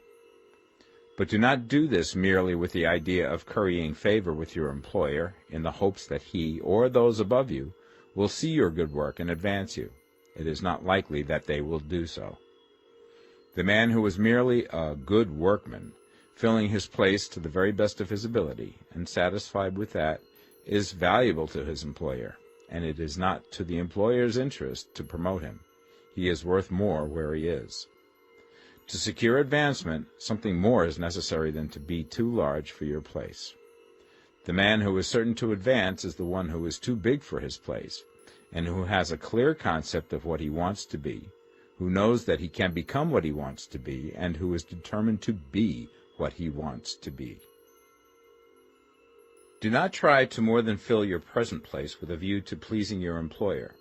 But do not do this merely with the idea of currying favor with your employer in the hopes that he or those above you will see your good work and advance you. It is not likely that they will do so. The man who is merely a good workman, filling his place to the very best of his ability, and satisfied with that, is valuable to his employer, and it is not to the employer's interest to promote him. He is worth more where he is. To secure advancement, something more is necessary than to be too large for your place. The man who is certain to advance is the one who is too big for his place, and who has a clear concept of what he wants to be, who knows that he can become what he wants to be, and who is determined to be what he wants to be. Do not try to more than fill your present place with a view to pleasing your employer.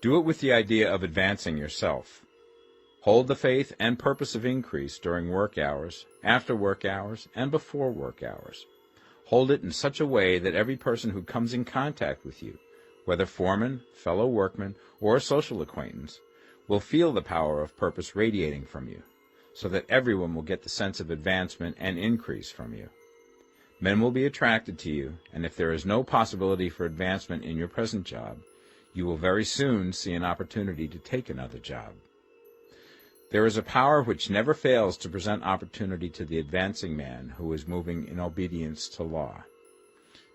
Do it with the idea of advancing yourself. Hold the faith and purpose of increase during work hours, after work hours, and before work hours. Hold it in such a way that every person who comes in contact with you, whether foreman, fellow workman, or social acquaintance, will feel the power of purpose radiating from you, so that everyone will get the sense of advancement and increase from you. Men will be attracted to you, and if there is no possibility for advancement in your present job, you will very soon see an opportunity to take another job. There is a power which never fails to present opportunity to the advancing man who is moving in obedience to law.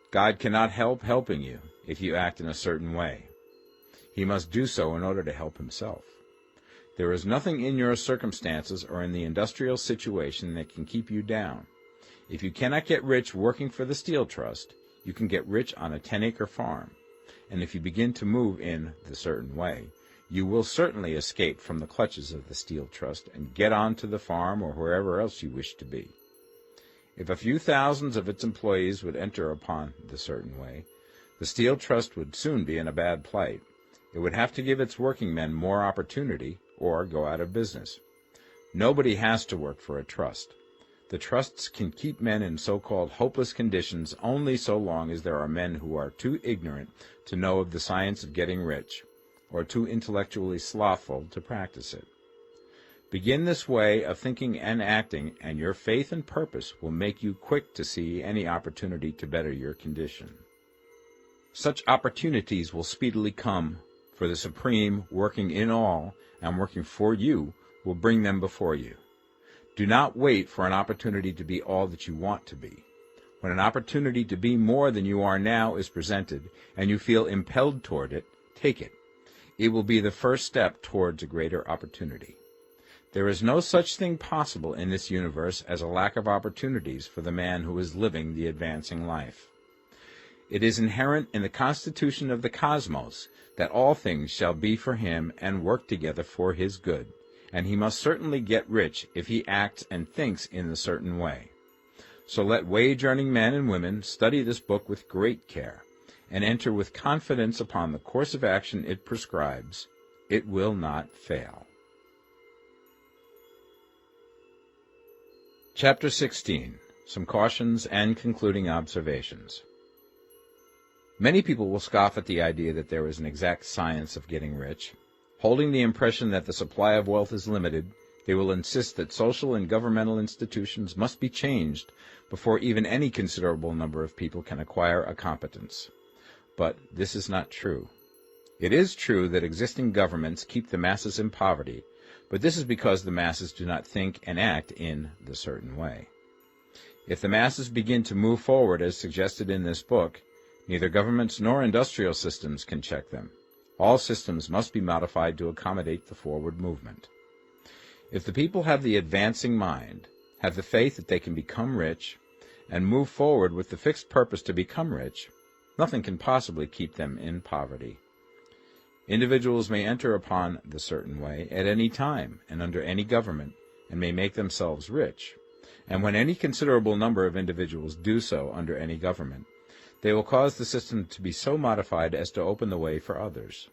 God cannot help helping you if you act in a certain way. He must do so in order to help himself. There is nothing in your circumstances or in the industrial situation that can keep you down. If you cannot get rich working for the Steel Trust, you can get rich on a 10-acre farm. And if you begin to move in the certain way, you will certainly escape from the clutches of the Steel Trust and get on to the farm or wherever else you wish to be. If a few thousands of its employees would enter upon the certain way, the Steel Trust would soon be in a bad plight. It would have to give its working men more opportunity or go out of business. Nobody has to work for a trust. The trusts can keep men in so-called hopeless conditions only so long as there are men who are too ignorant to know of the science of getting rich, or too intellectually slothful to practice it. Begin this way of thinking and acting, and your faith and purpose will make you quick to see any opportunity to better your condition. Such opportunities will speedily come, for the Supreme, working in all and working for you, will bring them before you. Do not wait for an opportunity to be all that you want to be. When an opportunity to be more than you are now is presented, and you feel impelled toward it, take it. It will be the first step towards a greater opportunity. There is no such thing possible in this universe as a lack of opportunities for the man who is living the advancing life. It is inherent in the constitution of the cosmos that all things shall be for him and work together for his good, and he must certainly get rich if he acts and thinks in a certain way. So let wage-earning men and women study this book with great care, and enter with confidence upon the course of action it prescribes. It will not fail. Chapter 16. Some Cautions and Concluding Observations. Many people will scoff at the idea that there is an exact science of getting rich, holding the impression that the supply of wealth is limited, They will insist that social and governmental institutions must be changed before even any considerable number of people can acquire a competence. But this is not true. It is true that existing governments keep the masses in poverty, but this is because the masses do not think and act in the certain way. If the masses begin to move forward as suggested in this book, neither governments nor industrial systems can check them. All systems must be modified to accommodate the forward movement. If the people have the advancing mind, have the faith that they can become rich, and move forward with the fixed purpose to become rich, nothing can possibly keep them in poverty. Individuals may enter upon the certain way at any time and under any government, and may make themselves rich. And when any considerable number of individuals do so under any government, they will cause the system to be so modified as to open the way for others.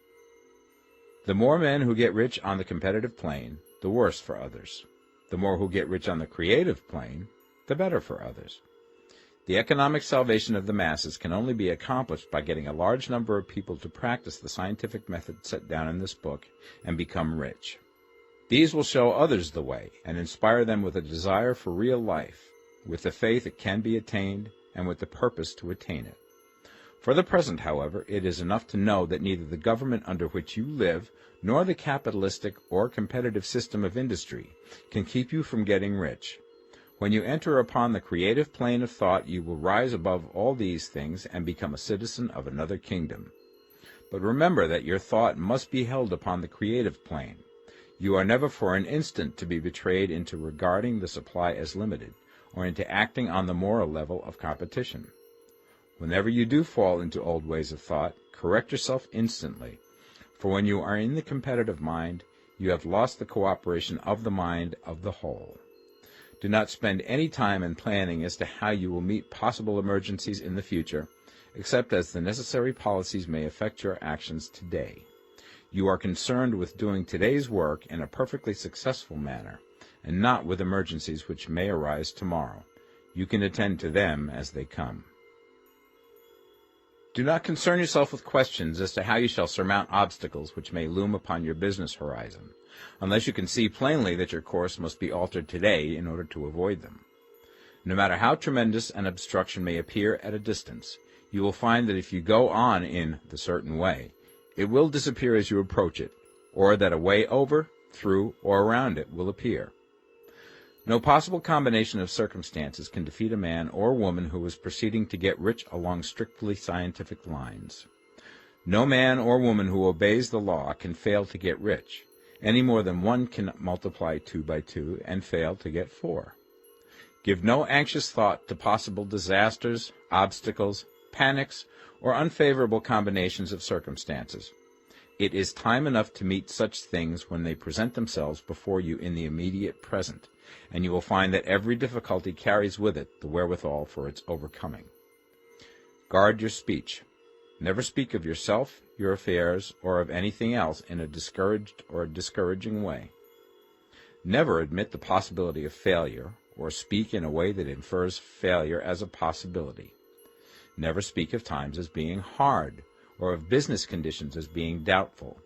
The more men who get rich on the competitive plane, the worse for others. The more who get rich on the creative plane, the better for others. The economic salvation of the masses can only be accomplished by getting a large number of people to practice the scientific method set down in this book and become rich. These will show others the way and inspire them with a desire for real life, with the faith it can be attained, and with the purpose to attain it. For the present, however, it is enough to know that neither the government under which you live nor the capitalistic or competitive system of industry can keep you from getting rich. When you enter upon the creative plane of thought, you will rise above all these things and become a citizen of another kingdom. But remember that your thought must be held upon the creative plane. You are never for an instant to be betrayed into regarding the supply as limited, or into acting on the moral level of competition. Whenever you do fall into old ways of thought, correct yourself instantly, for when you are in the competitive mind, you have lost the cooperation of the mind of the whole. Do not spend any time in planning as to how you will meet possible emergencies in the future, except as the necessary policies may affect your actions today. You are concerned with doing today's work in a perfectly successful manner, and not with emergencies which may arise tomorrow. You can attend to them as they come. Do not concern yourself with questions as to how you shall surmount obstacles which may loom upon your business horizon, unless you can see plainly that your course must be altered today in order to avoid them. No matter how tremendous an obstruction may appear at a distance, you will find that if you go on in the certain way, it will disappear as you approach it, or that a way over, through, or around it will appear. No possible combination of circumstances can defeat a man or woman who is proceeding to get rich along strictly scientific lines. No man or woman who obeys the law can fail to get rich, any more than one can multiply 2 by 2 and fail to get 4. Give no anxious thought to possible disasters, obstacles, panics, or unfavorable combinations of circumstances. It is time enough to meet such things when they present themselves before you in the immediate present, and you will find that every difficulty carries with it the wherewithal for its overcoming. Guard your speech. Never speak of yourself, your affairs, or of anything else in a discouraged or discouraging way. Never admit the possibility of failure, or speak in a way that infers failure as a possibility. Never speak of times as being hard, or of business conditions as being doubtful.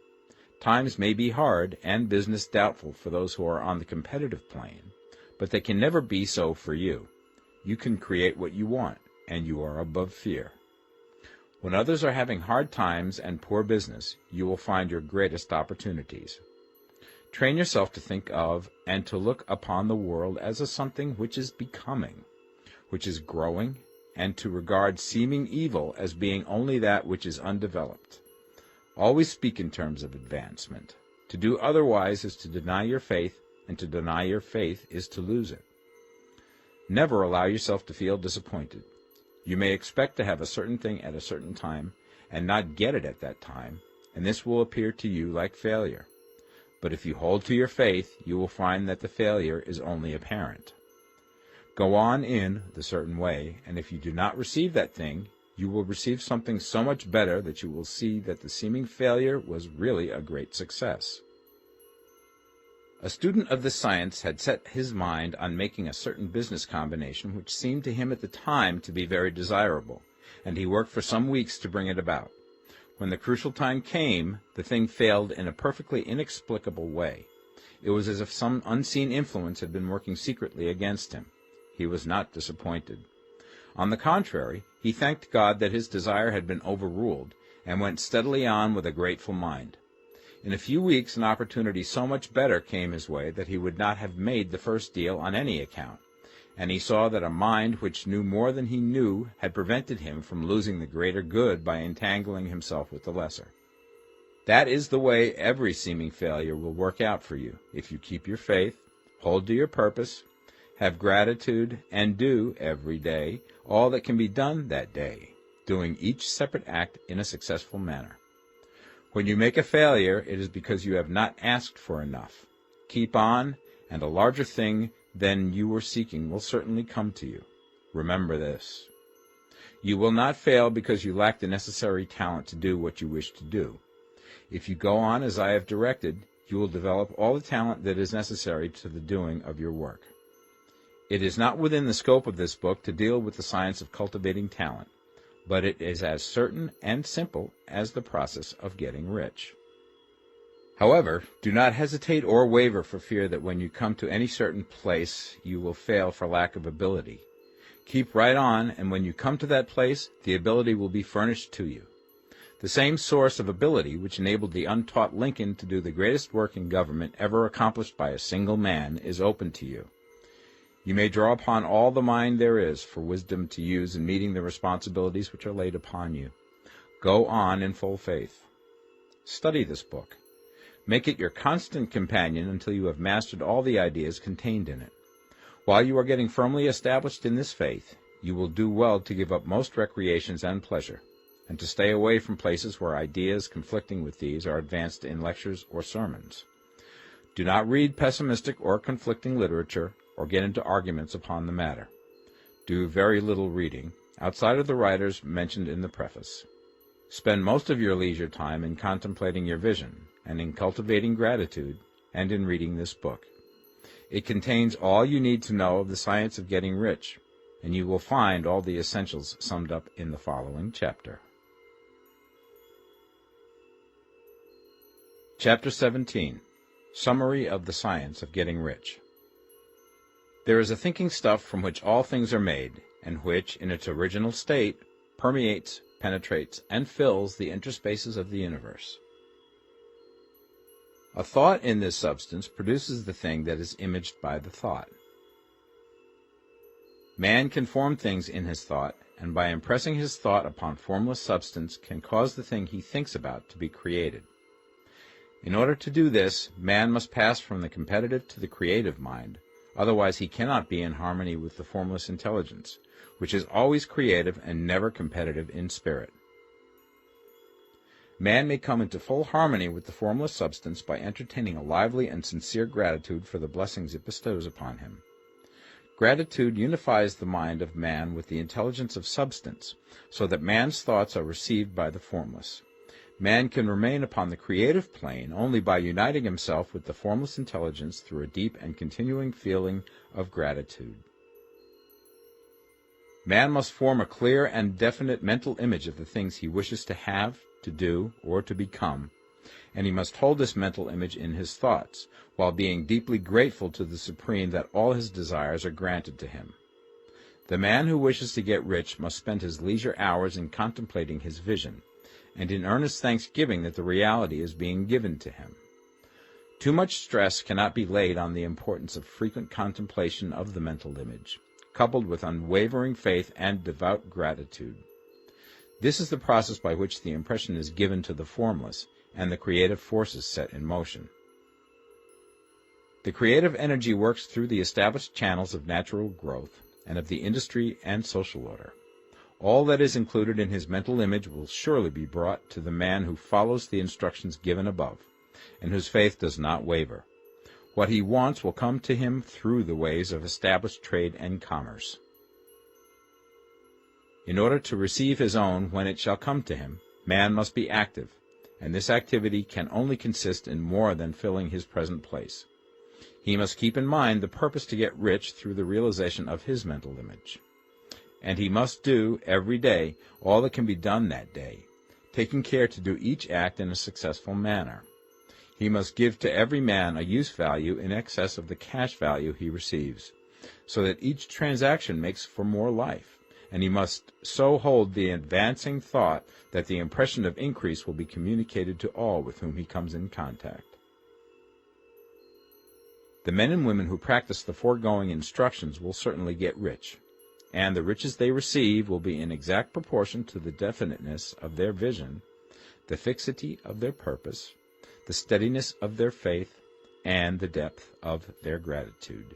Times may be hard and business doubtful for those who are on the competitive plane, but they can never be so for you. You can create what you want, and you are above fear. When others are having hard times and poor business, you will find your greatest opportunities. Train yourself to think of and to look upon the world as a something which is becoming, which is growing, and to regard seeming evil as being only that which is undeveloped. Always speak in terms of advancement. To do otherwise is to deny your faith, and to deny your faith is to lose it. Never allow yourself to feel disappointed. You may expect to have a certain thing at a certain time, and not get it at that time, and this will appear to you like failure. But if you hold to your faith, you will find that the failure is only apparent. Go on in the certain way, and if you do not receive that thing, you will receive something so much better that you will see that the seeming failure was really a great success. A student of this science had set his mind on making a certain business combination which seemed to him at the time to be very desirable, and he worked for some weeks to bring it about. When the crucial time came, the thing failed in a perfectly inexplicable way. It was as if some unseen influence had been working secretly against him. He was not disappointed. On the contrary, he thanked God that his desire had been overruled, and went steadily on with a grateful mind. In a few weeks an opportunity so much better came his way that he would not have made the first deal on any account, and he saw that a mind which knew more than he knew had prevented him from losing the greater good by entangling himself with the lesser. That is the way every seeming failure will work out for you, if you keep your faith, hold to your purpose, have gratitude, and do, every day, all that can be done that day, doing each separate act in a successful manner. When you make a failure, it is because you have not asked for enough. Keep on, and a larger thing than you were seeking will certainly come to you. Remember this. You will not fail because you lack the necessary talent to do what you wish to do. If you go on as I have directed, you will develop all the talent that is necessary to the doing of your work. It is not within the scope of this book to deal with the science of cultivating talent, but it is as certain and simple as the process of getting rich. However, do not hesitate or waver for fear that when you come to any certain place you will fail for lack of ability. Keep right on, and when you come to that place, the ability will be furnished to you. The same source of ability which enabled the untaught Lincoln to do the greatest work in government ever accomplished by a single man is open to you. You may draw upon all the mind there is for wisdom to use in meeting the responsibilities which are laid upon you. Go on in full faith. Study this book. Make it your constant companion until you have mastered all the ideas contained in it. While you are getting firmly established in this faith, you will do well to give up most recreations and pleasure, and to stay away from places where ideas conflicting with these are advanced in lectures or sermons. Do not read pessimistic or conflicting literature, or get into arguments upon the matter. Do very little reading, outside of the writers mentioned in the preface. Spend most of your leisure time in contemplating your vision, and in cultivating gratitude, and in reading this book. It contains all you need to know of the science of getting rich, and you will find all the essentials summed up in the following chapter. Chapter 17. Summary of the Science of Getting Rich. There is a thinking stuff from which all things are made, and which, in its original state, permeates, penetrates, and fills the interspaces of the universe. A thought in this substance produces the thing that is imaged by the thought. Man can form things in his thought, and by impressing his thought upon formless substance can cause the thing he thinks about to be created. In order to do this, man must pass from the competitive to the creative mind, otherwise he cannot be in harmony with the formless intelligence, which is always creative and never competitive in spirit. Man may come into full harmony with the formless substance by entertaining a lively and sincere gratitude for the blessings it bestows upon him. Gratitude unifies the mind of man with the intelligence of substance, so that man's thoughts are received by the formless. Man can remain upon the creative plane only by uniting himself with the formless intelligence through a deep and continuing feeling of gratitude. Man must form a clear and definite mental image of the things he wishes to have, to do, or to become, and he must hold this mental image in his thoughts, while being deeply grateful to the Supreme that all his desires are granted to him. The man who wishes to get rich must spend his leisure hours in contemplating his vision, and in earnest thanksgiving that the reality is being given to him. Too much stress cannot be laid on the importance of frequent contemplation of the mental image, coupled with unwavering faith and devout gratitude. This is the process by which the impression is given to the formless, and the creative forces set in motion. The creative energy works through the established channels of natural growth, and of the industry and social order. All that is included in his mental image will surely be brought to the man who follows the instructions given above, and whose faith does not waver. What he wants will come to him through the ways of established trade and commerce. In order to receive his own when it shall come to him, man must be active, and this activity can only consist in more than filling his present place. He must keep in mind the purpose to get rich through the realization of his mental image. And he must do, every day, all that can be done that day, taking care to do each act in a successful manner. He must give to every man a use value in excess of the cash value he receives, so that each transaction makes for more life, and he must so hold the advancing thought that the impression of increase will be communicated to all with whom he comes in contact. The men and women who practice the foregoing instructions will certainly get rich, and the riches they receive will be in exact proportion to the definiteness of their vision, the fixity of their purpose, the steadiness of their faith, and the depth of their gratitude.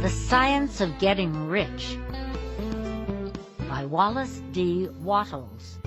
The Science of Getting Rich by Wallace D. Wattles.